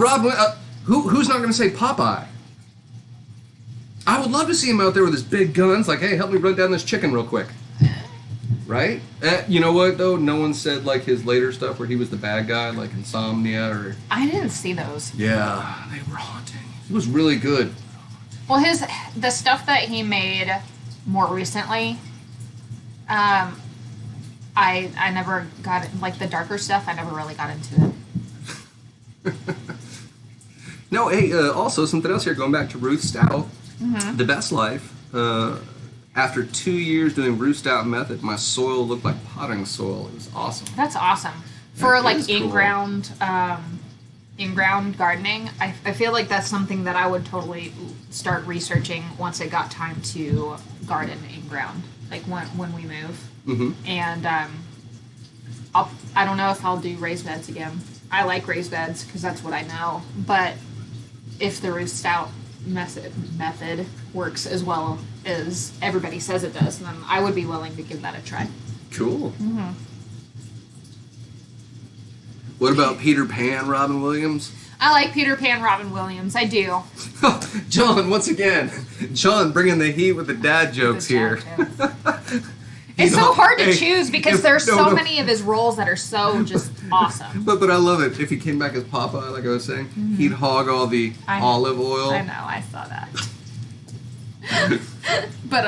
who's not going to say Popeye? I would love to see him out there with his big guns, like, hey, help me run down this chicken real quick. Right? You know what, though? No one said, like, his later stuff where he was the bad guy, like Insomnia or... I didn't see those. Yeah, they were haunting. He was really good. Well, the stuff that he made more recently, I never got it, like the darker stuff. I never really got into it. No, hey, also something else here. Going back to Ruth Stout, The Best Life. After 2 years doing Ruth Stout method, my soil looked like potting soil. It was awesome. That's awesome for That like is cool. in-ground gardening. I feel like that's something that I would totally start researching once it got time to garden in ground, like when we move. Mm-hmm. And I don't know if I'll do raised beds again. I like raised beds because that's what I know. But if the roast stout method works as well as everybody says it does, then I would be willing to give that a try. Cool. What about Peter Pan, Robin Williams? I like Peter Pan, Robin Williams. I do. John, once again. John bringing the heat with the dad jokes here. It's so hard to choose because there's so many of his roles that are so just awesome. But I love it. If he came back as Popeye, like I was saying, he'd hog all the olive oil. I know, I saw that. But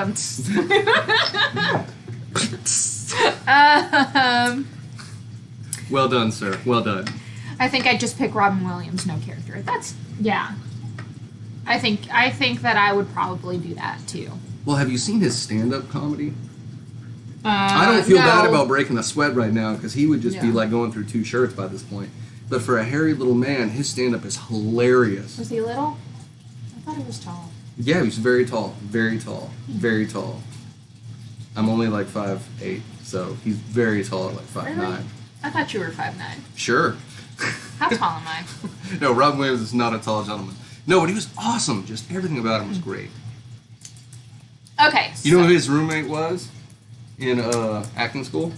Well done, sir. Well done. I think I'd just pick Robin Williams, no character. Yeah. I think that I would probably do that too. Well, have you seen his stand-up comedy? I don't feel bad about breaking a sweat right now because he would just be like going through 2 shirts by this point. But for a hairy little man, his stand-up is hilarious. Was he little? I thought he was tall. Yeah, he was very tall. Very tall. Very tall. I'm only like 5'8", so he's very tall at like 5'9". Really? I thought you were 5'9". Sure. How tall am I? No, Robin Williams is not a tall gentleman. No, but he was awesome. Just everything about him was great. Okay. You know who his roommate was in acting school?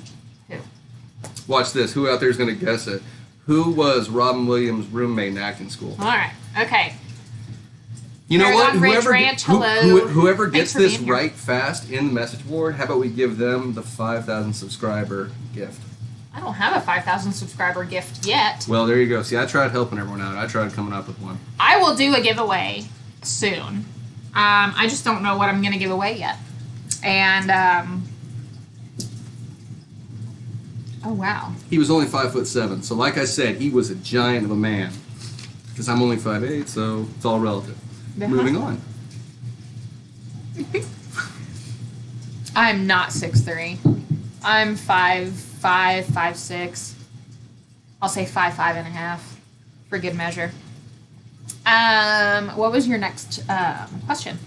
Who? Watch this. Who out there is going to guess it? Who was Robin Williams' roommate in acting school? All right. Okay. You know what? Hello. Whoever gets this right fast in the message board, how about we give them the 5,000 subscriber gift? I don't have a 5,000 subscriber gift yet. Well, there you go. See, I tried helping everyone out. I tried coming up with one. I will do a giveaway soon. I just don't know what I'm going to give away yet. And, oh, wow. He was only 5'7", so like I said, he was a giant of a man. Because I'm only 5'8", so it's all relative. Moving on. I'm not 6'3". I'm 5'5", 5'6". I'll say 5'5" and a half for good measure. What was your next question?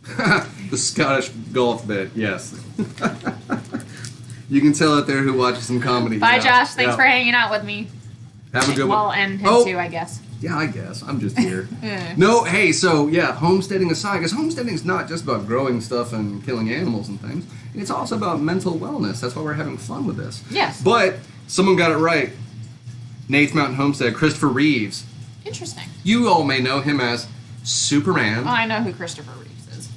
The Scottish golf bit, yes. You can tell out there who watches some comedy. Bye, Josh. Thanks for hanging out with me. Have a good one. Well, and him too, I guess. Yeah, I guess. I'm just here. No, hey, so, yeah, homesteading aside, because homesteading is not just about growing stuff and killing animals and things. It's also about mental wellness. That's why we're having fun with this. Yes. But someone got it right. Nate's Mountain Homestead, Christopher Reeves. Interesting. You all may know him as Superman. Oh, I know who Christopher Reeves is.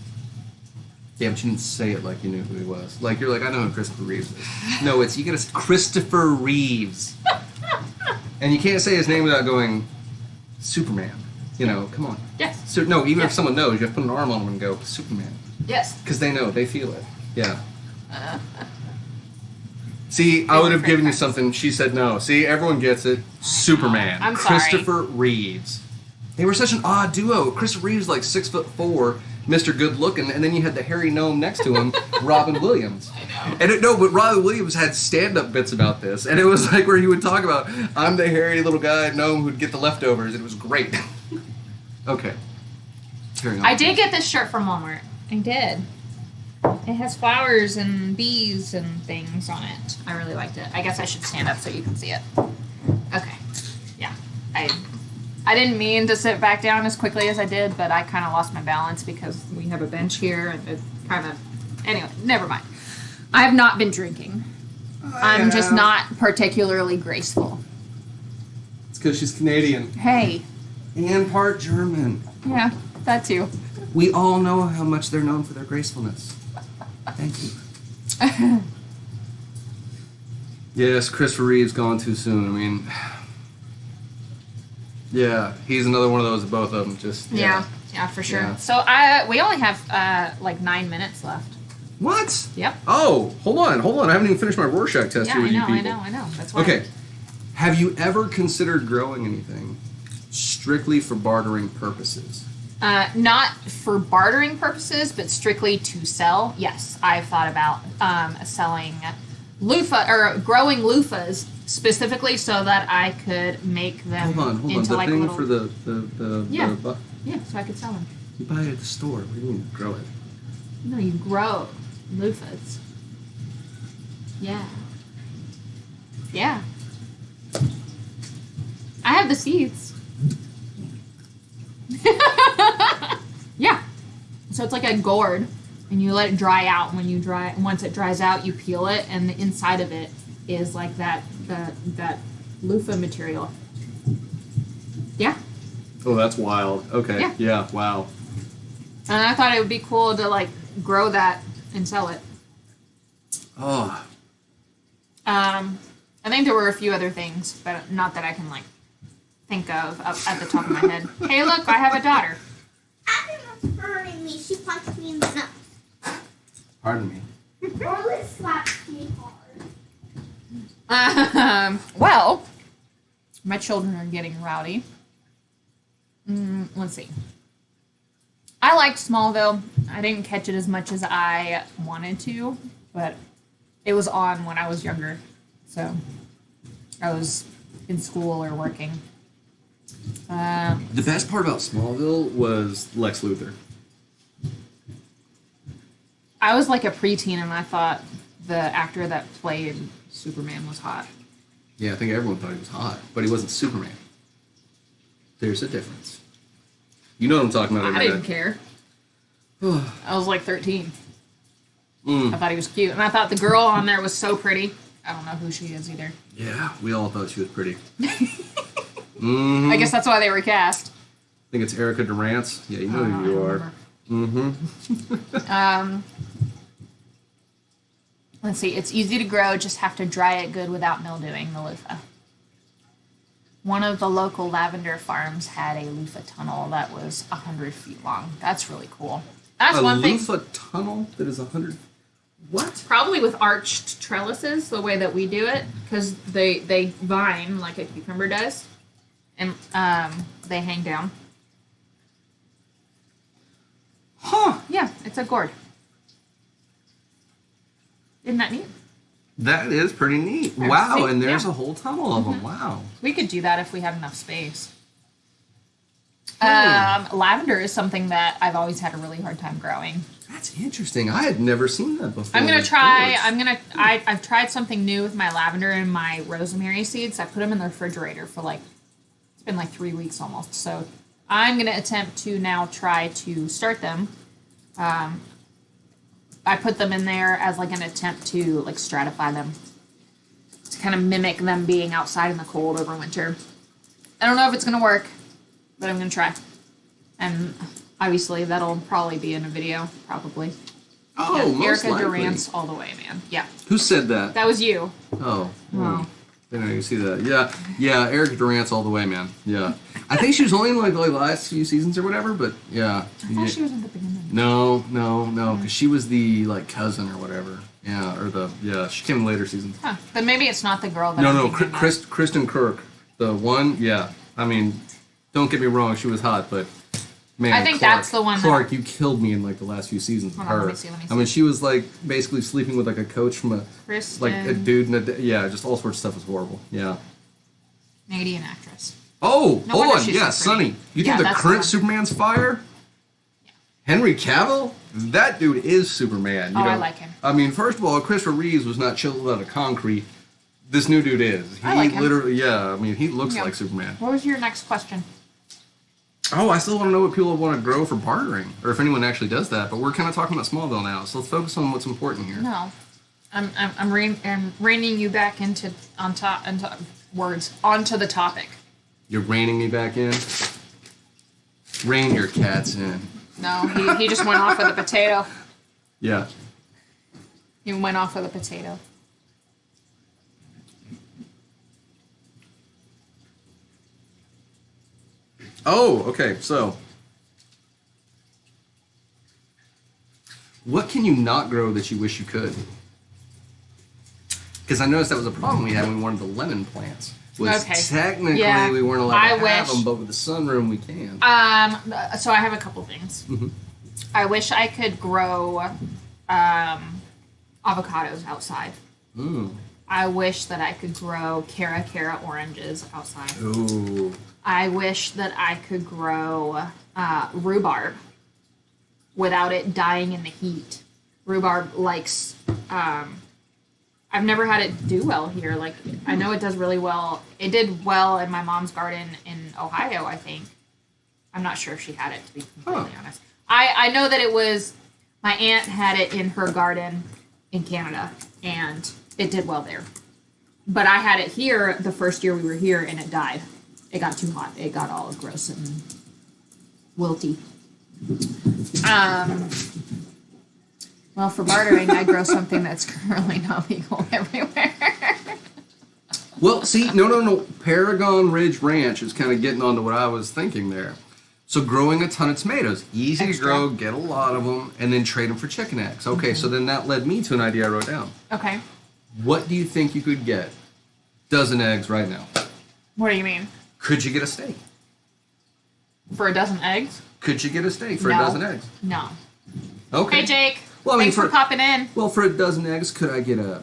Yeah, but you didn't say it like you knew who he was. Like, you're like, I know who Christopher Reeves is. No, it's, you gotta say Christopher Reeves. And you can't say his name without going, Superman. You know, come on. Yes. So, no, even if someone knows, you have to put an arm on them and go, Superman. Yes. Because they know, they feel it. Yeah. See, I would have given you something. She said no. See, everyone gets it. Superman. I'm sorry. Christopher Reeves. They were such an odd duo. Christopher Reeves, like 6'4", Mr. Good Looking, and then you had the hairy gnome next to him, Robin Williams. I know. But Robin Williams had stand-up bits about this, and it was like where he would talk about, I'm the hairy little guy gnome who'd get the leftovers, and it was great. Okay. I did get this shirt from Walmart. I did. It has flowers and bees and things on it. I really liked it. I guess I should stand up so you can see it. Okay. Yeah. I didn't mean to sit back down as quickly as I did, but I kind of lost my balance because we have a bench here and it kind of... Anyway, never mind. I have not been drinking. I'm just not particularly graceful. It's because she's Canadian. Hey. And part German. Yeah, that too. We all know how much they're known for their gracefulness. Thank you. Yes, Christopher Reeves gone too soon. I mean, yeah, he's another one of those, both of them. Just yeah, for sure. Yeah. So we only have like 9 minutes left. What? Yep. Oh, hold on. I haven't even finished my Rorschach test here with you people. I know. That's why. Okay. Have you ever considered growing anything strictly for bartering purposes? Not for bartering purposes, but strictly to sell. Yes, I've thought about selling loofah or growing loofahs specifically so that I could make them Hold on. into The like thing little. for the Yeah, so I could sell them. You buy it at the store. What do you mean grow it? No, you grow loofahs. Yeah. Yeah. I have the seeds. Yeah. So it's like a gourd, and you let it dry out. Once it dries out, you peel it, and the inside of it is like that loofah material. Yeah. Oh, that's wild. Okay. Yeah. Wow. And I thought it would be cool to like grow that and sell it. Oh. I think there were a few other things, but not that I can like think of up at the top of my head. Hey, look, I have a daughter. Abby was hurting me. She punched me in the nose. Pardon me. Orly slapped me hard. Well, my children are getting rowdy. Let's see. I liked Smallville. I didn't catch it as much as I wanted to, but it was on when I was younger. So I was in school or working. The best part about Smallville was Lex Luthor. I was like a preteen, and I thought the actor that played Superman was hot. Yeah, I think everyone thought he was hot, but he wasn't Superman. There's a difference. You know what I'm talking about. I didn't care. I was like 13. I thought he was cute, and I thought the girl on there was so pretty. I don't know who she is either. Yeah, we all thought she was pretty. I guess that's why they were cast. I think it's Erica Durance. Yeah, you know who you are. Let's see. It's easy to grow. Just have to dry it good without mildewing the loofah. One of the local lavender farms had a loofah tunnel that was 100 feet long. That's really cool. That's one thing. A loofah tunnel that is 100. What? Probably with arched trellises, the way that we do it, because they vine like a cucumber does, and they hang down. Huh. Yeah, it's a gourd. Isn't that neat? That is pretty neat. Yeah, Wow, see? and there's Yeah. a whole tunnel of them. Wow. We could do that if we had enough space. Lavender is something that I've always had a really hard time growing. That's interesting. I had never seen that before. I'm gonna try. I've tried something new with my lavender and my rosemary seeds. I put them in the refrigerator for it's been like 3 weeks almost. So I'm gonna attempt to now try to start them. I put them in there as like an attempt to like stratify them, to kind of mimic them being outside in the cold over winter. I don't know if it's gonna work, but I'm gonna try. And obviously that'll probably be in a video, probably. Oh, Yeah, most Erica likely. Durance all the way, man. Yeah. Who said that? That was you. Oh. Wow. Didn't know you see that. Yeah, Erica Durance all the way, man. Yeah. I think she was only in like the last few seasons or whatever, but yeah. I thought she was in the beginning. No, because she was the like cousin or whatever. Yeah, she came in later seasons. Huh. Then maybe it's not the girl that No, I'm thinking of. Kristen Kirk, the one. Yeah, I mean, don't get me wrong, she was hot, but man, I think Clark, that's the one. Clark, you killed me in like the last few seasons with Hold on, her. let me see. I mean, she was like basically sleeping with like a coach from Kristen, like a dude and just all sorts of stuff was horrible. Yeah. Canadian actress. Oh, No hold wonder on. she's Yeah, so pretty. Sonny. You Yeah, think the that's the current one. Superman's fire? Henry Cavill? That dude is Superman. You Oh, know? I like him. I mean, first of all, Christopher Reeves was not chiseled out of concrete. This new dude is. He I like him. literally, I mean, he looks Yeah. like Superman. What was your next question? Oh, I still want to know what people want to grow for bartering, or if anyone actually does that. But we're kind of talking about Smallville now, so let's focus on what's important here. No, I'm reining you back onto the topic. You're reining me back in. Rein your cats in. No, he just went off with a potato. Yeah. He went off with a potato. Oh, okay. So, what can you not grow that you wish you could? Because I noticed that was a problem we had when we wanted the lemon plants. Was Okay. technically Yeah. we weren't allowed to I have wish- them, but with the sunroom we can. So I have a couple things. Mhm. I wish I could grow avocados outside. Ooh. I wish that I could grow Cara oranges outside. Ooh. I wish that I could grow rhubarb without it dying in the heat. Rhubarb likes, I I've never had it do well here. Like, I know it does really well. It did well in my mom's garden in Ohio, I think. I'm not sure if she had it, to be completely honest. I know that it was, my aunt had it in her garden in Canada, and it did well there. But I had it here the first year we were here, and it died. It got too hot. It got all gross and wilty. Well, for bartering, I grow something that's currently not legal everywhere. Well, see, no. Paragon Ridge Ranch is kind of getting onto what I was thinking there. So growing a ton of tomatoes, easy to grow, get a lot of them, and then trade them for chicken eggs. Okay, so then that led me to an idea I wrote down. Okay. What do you think you could get? Dozen eggs right now. What do you mean? Could you get a steak? For a dozen eggs? Could you get a steak for a dozen eggs? No. Okay. Hey, Jake. Well, I mean, thanks for popping in. Well, for a dozen eggs, could I get a,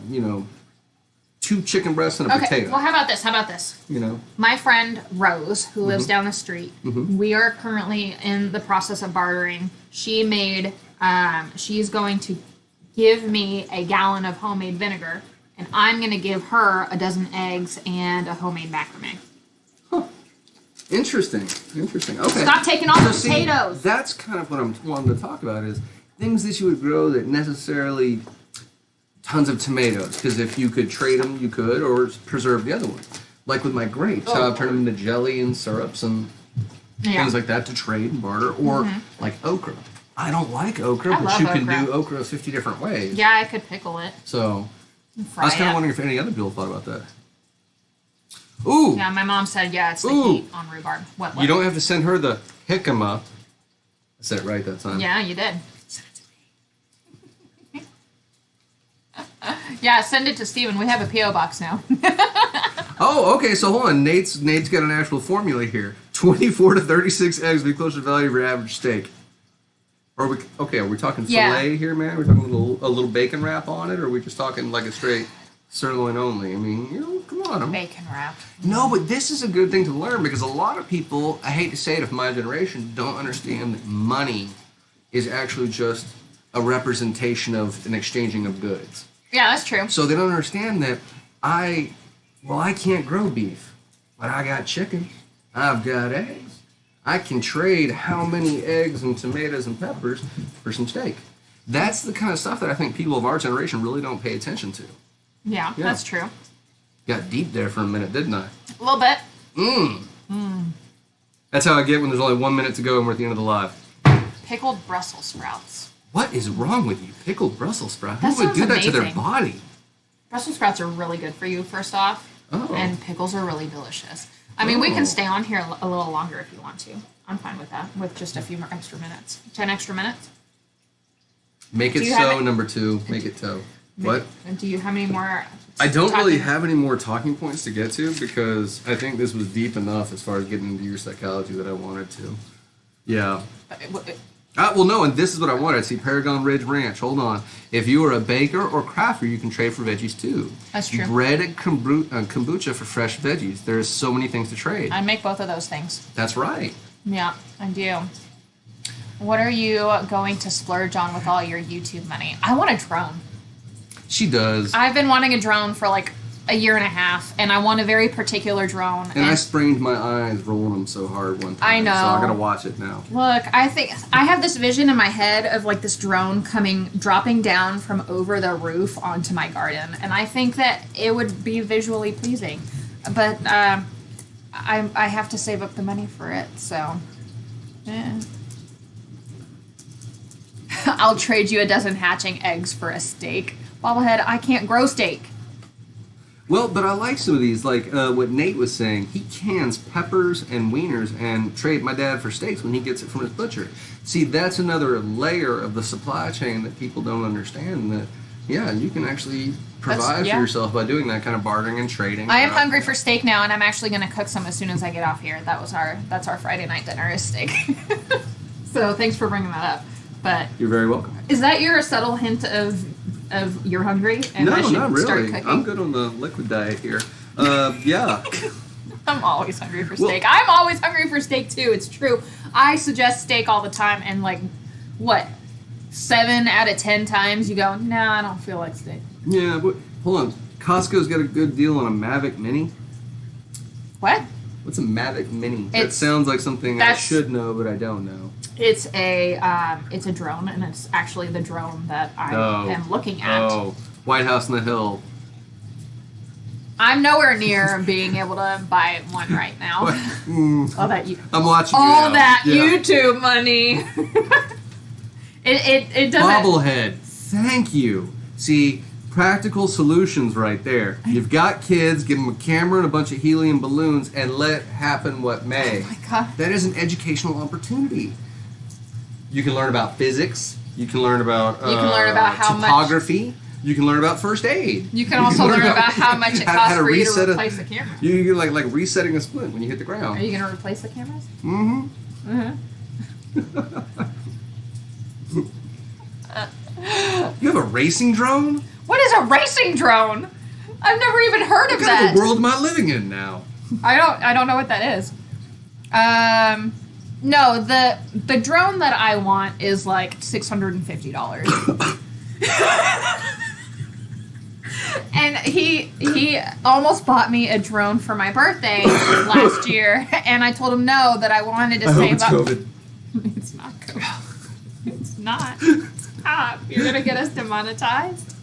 2 chicken breasts and a potato? Well, how about this? My friend Rose, who lives down the street, we are currently in the process of bartering. She made, she's going to give me a gallon of homemade vinegar, and I'm going to give her a dozen eggs and a homemade macrame. Huh. Interesting. Okay. Stop taking all the potatoes. See, that's kind of what I'm wanting to talk about is things that you would grow that necessarily tons of tomatoes, because if you could trade them, you could, or preserve the other ones. Like with my grapes, how I've turned them into jelly and syrups and things like that to trade and barter, or like okra. I don't like okra, but you can do okra 50 different ways. Yeah, I could pickle it. So, I was kind of wondering if any other people thought about that. Ooh! Yeah, my mom said, it's the heat on rhubarb. What? You don't have to send her the jicama. I said it right that time. Yeah, you did. Yeah, send it to Steven. We have a P.O. box now. Oh, okay, so hold on. Nate's got an actual formula here. 24 to 36 eggs would be close to the value of your average steak. Are we talking filet here, man? Are we talking a little bacon wrap on it, or are we just talking like a straight sirloin only? I mean, come on. Bacon wrap. No, but this is a good thing to learn, because a lot of people, I hate to say it, of my generation, don't understand that money is actually just a representation of an exchanging of goods. Yeah, that's true. So they don't understand that I can't grow beef, but I got chicken. I've got eggs. I can trade how many eggs and tomatoes and peppers for some steak. That's the kind of stuff that I think people of our generation really don't pay attention to. Yeah, that's true. Got deep there for a minute, didn't I? A little bit. That's how I get when there's only 1 minute to go and we're at the end of the live. Pickled Brussels sprouts. What is wrong with you? Pickled Brussels sprouts? That Who would do that to their amazing. body? Brussels sprouts are really good for you, first off. Oh. And pickles are really delicious. I mean, we can stay on here a little longer if you want to. I'm fine with that, with just a few more extra minutes. 10 extra minutes? Make it so, number 2. Make it toe. What? Do you have any more? I don't really have any more talking points to get to, because I think this was deep enough as far as getting into your psychology that I wanted to. Yeah. Well, no, and this is what I wanted. See, Paragon Ridge Ranch. Hold on. If you are a baker or crafter, you can trade for veggies too. That's true. Bread and kombucha for fresh veggies. There's so many things to trade. I make both of those things. That's right. Yeah, I do. What are you going to splurge on with all your YouTube money? I want a drone. She does. I've been wanting a drone for like a year and a half, and I want a very particular drone. And I sprained my eyes rolling them so hard one time. I know. So I gotta watch it now. Look, I think I have this vision in my head of like this drone dropping down from over the roof onto my garden, and I think that it would be visually pleasing. But I have to save up the money for it, so. I'll trade you a dozen hatching eggs for a steak. Bobblehead, I can't grow steak. Well, but I like some of these, like what Nate was saying. He cans peppers and wieners and trade my dad for steaks when he gets it from his butcher. See, that's another layer of the supply chain that people don't understand. That, you can actually provide for yourself by doing that kind of bartering and trading. I am hungry for steak now, and I'm actually going to cook some as soon as I get off here. That's our Friday night dinner is steak. So thanks for bringing that up. But you're very welcome. Is that your subtle hint of you're hungry? And no, I should not start really. cooking? I'm good on the liquid diet here. Yeah. I'm always hungry for steak. I'm always hungry for steak too. It's true. I suggest steak all the time, and like, what, 7 out of 10 times you go, no, I don't feel like steak. Yeah, but Hold on. Costco's got a good deal on a Mavic Mini. What? What's a Mavic Mini? That It's- sounds like something I that's- should know, but I don't know. It's a drone, and it's actually the drone that I am looking at. Oh, White House on the Hill. I'm nowhere near being able to buy one right now. All that I'm watching you all now. that Yeah. YouTube money. it doesn't. Bobblehead. Thank you. See, practical solutions right there. You've got kids, give them a camera and a bunch of helium balloons, and let happen what may. Oh my God. That is an educational opportunity. You can learn about physics. You can learn about how much- topography. You can learn about first aid. You can also learn about how much it costs for you to replace the camera. You can like resetting a splint when you hit the ground. Are you going to replace the cameras? Mm-hmm. You have a racing drone? What is a racing drone? I've never even heard of What that. kind of a world am I living in now? I don't know what that is. No, the drone that I want is like $650. And he almost bought me a drone for my birthday last year, and I told him no, that I wanted to I hope save it's up. COVID. It's not COVID. It's not. Stop. You're gonna get us demonetized.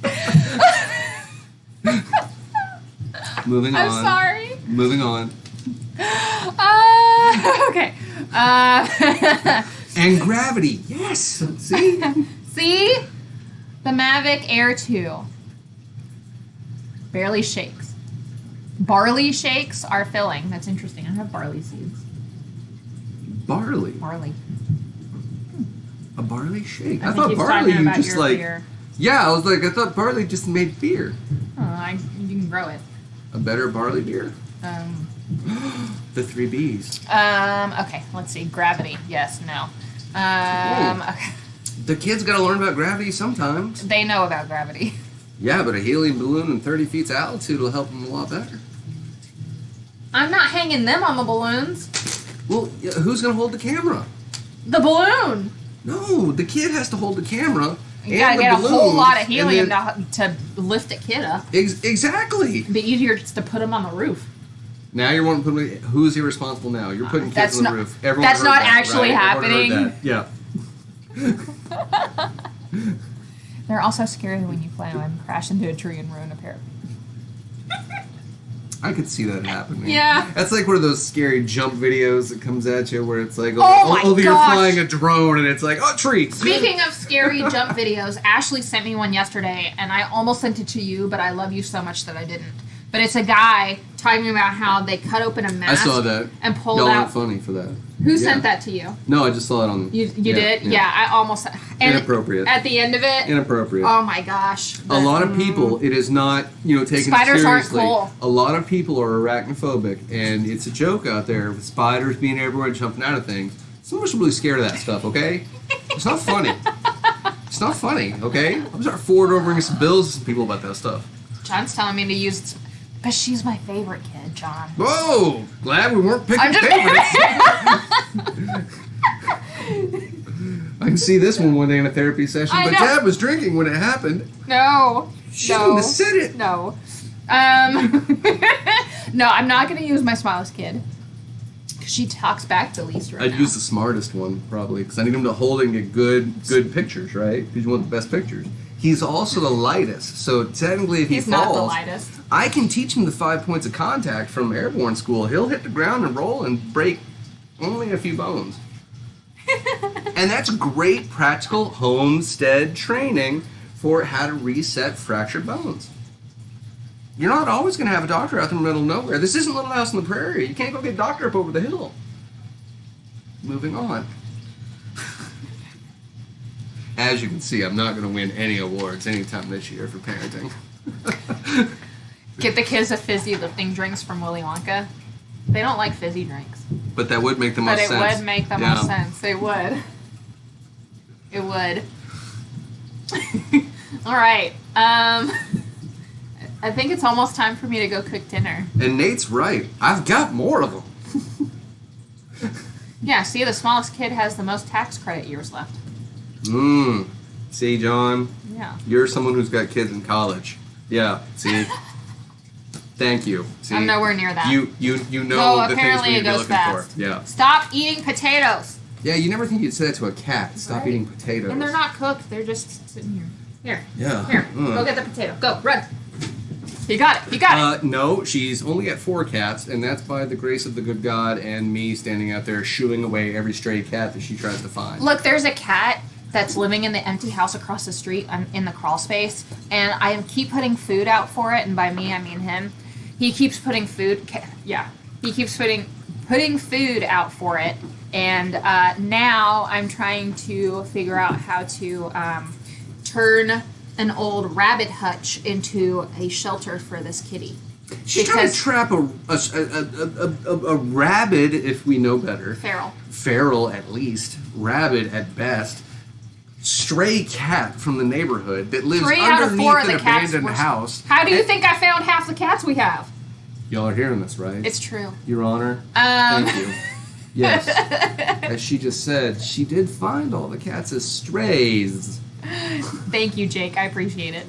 Moving on. I'm sorry. Moving on. Okay. And gravity. Yes. See? See? The Mavic Air 2 barely shakes. Barley shakes are filling. That's interesting. I have barley seeds. Barley. Barley. A barley shake. I think thought he's barley talking you about just your like. beer. Yeah, I was like, I thought barley just made beer. Oh, you can grow it. A better barley beer. Um, The 3 Bs. okay, let's see. Gravity. Yes, no. Okay. The kids got to learn about gravity sometimes. They know about gravity. Yeah, but a helium balloon and 30 feet altitude will help them a lot better. I'm not hanging them on the balloons. Well, yeah, who's going to hold the camera? The balloon. No, the kid has to hold the camera. You gotta and the get a whole balloons, lot of and helium then- to lift a kid up. Exactly. It'd be easier just to put them on the roof. Now you're wanting to put who's irresponsible now? You're putting kids That's on the not- roof. Everyone that's heard not that, actually right? Everyone heard happening. that. Yeah. They're also scary when you fly and crash into a tree and ruin a pair. I could see that happening. Yeah. That's like one of those scary jump videos that comes at you where it's like, Oh my you're gosh. flying a drone and it's like, oh, tree. Speaking of scary jump videos, Ashley sent me one yesterday, and I almost sent it to you, but I love you so much that I didn't. But it's a guy talking about how they cut open a I mask saw that. and pulled Y'all out. aren't funny for that. Who Yeah. sent that to you? No, I just saw it on. You did? Yeah, I almost. And Inappropriate. At the end of it, Inappropriate. oh my gosh. A lot of people, it is not, taken Spiders aren't seriously. cool. A lot of people are arachnophobic, and it's a joke out there with spiders being everywhere and jumping out of things. Some of us are really scared of that stuff, okay? It's not funny. It's not funny, okay? I'm gonna start forward overing some bills to some people about that stuff. John's telling me to use. But she's my favorite kid, John. Whoa! Glad we weren't picking I'm just. favorites. I can see this one day in a therapy session, I but know. Dad was drinking when it happened. No. Shouldn't have said it. No. No, I'm not going to use my smallest kid. Because she talks back the least right I'd now. use the smartest one, probably, because I need him to hold and get good pictures, right? Because you want the best pictures. He's also the lightest, so technically if he He's falls... not the lightest. I can teach him the 5 points of contact from airborne school. He'll hit the ground and roll and break only a few bones. And that's great practical homestead training for how to reset fractured bones. You're not always going to have a doctor out in the middle of nowhere. This isn't Little House on the Prairie. You can't go get a doctor up over the hill. Moving on. As you can see, I'm not going to win any awards anytime this year for parenting. Get the kids a fizzy lifting drinks from Willy Wonka. They don't like fizzy drinks. But that would make the But most it sense. would make the Yeah. most sense. It would. It would. All right. I think it's almost time for me to go cook dinner. And Nate's right. I've got more of them. Yeah, see, the smallest kid has the most tax credit years left. See, John, Yeah. you're someone who's got kids in college. Yeah. See. Thank you. See, I'm nowhere near that. You know the things we need to be looking fast. for. Yeah. Stop eating potatoes. Yeah, you never think you'd say that to a cat. Stop eating potatoes. And they're not cooked. They're just sitting here. Here. Yeah. Here. Go get the potato. Go. Run. You got it. You got it. No, she's only at 4 cats, and that's by the grace of the good God and me standing out there shooing away every stray cat that she tries to find. Look, there's a cat that's living in the empty house across the street. I'm in the crawl space, and I keep putting food out for it, and by me I mean him. He keeps putting food. Yeah, he keeps putting food out for it, and now I'm trying to figure out how to turn an old rabbit hutch into a shelter for this kitty. She's trying to trap a rabbit, if we know better. Feral at least. Rabbit at best. Stray cat from the neighborhood that lives underneath an abandoned house. How do you think I found half the cats we have? Y'all are hearing this, right? It's true. Your Honor. Thank you. Yes. As she just said, she did find all the cats as strays. Thank you, Jake. I appreciate it.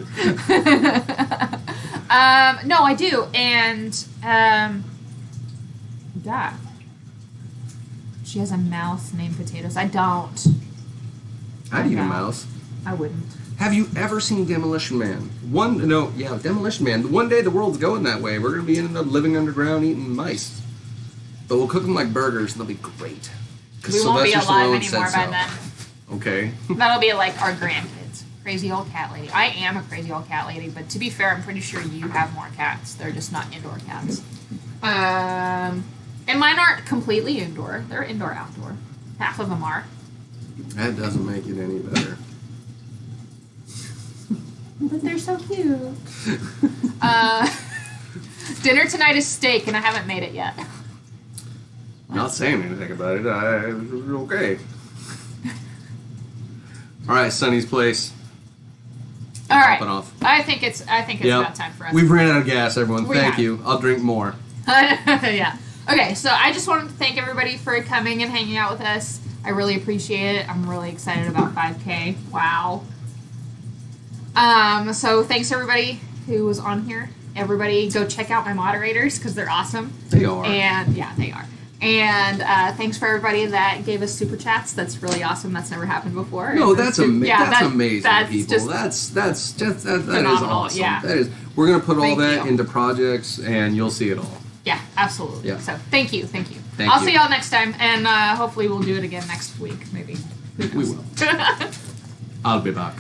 No, I do. And, yeah. She has a mouse named Potatoes. I don't. I'd eat a mouse. I wouldn't. Have you ever seen Demolition Man? Demolition Man. One day the world's going that way. We're going to be ending up living underground eating mice. But we'll cook them like burgers and they'll be great. We won't be alive anymore by then. Okay. That'll be like our grandkids. Crazy old cat lady. I am a crazy old cat lady, but to be fair, I'm pretty sure you have more cats. They're just not indoor cats. And mine aren't completely indoor. They're indoor-outdoor. Half of them are. That doesn't make it any better. But they're so cute. Dinner tonight is steak, and I haven't made it yet. Not saying anything about it. Okay. All right, Sonny's place. All right. Off. I think it's about time for us. We've ran out of gas, everyone. Thank you. I'll drink more. Yeah. Okay, so I just wanted to thank everybody for coming and hanging out with us. I really appreciate it. I'm really excited about 5K. Wow. So thanks everybody who was on here. Everybody go check out my moderators because they're awesome. They are. And yeah, they are. And thanks for everybody that gave us super chats. That's really awesome. That's never happened before. No, that's amazing. That's amazing, that's people. Just that is awesome. Yeah. That is. We're gonna put all that into projects, and you'll see it all. Yeah, absolutely. Yeah. So thank you. I'll see y'all next time, and hopefully we'll do it again next week, maybe. We will. I'll be back.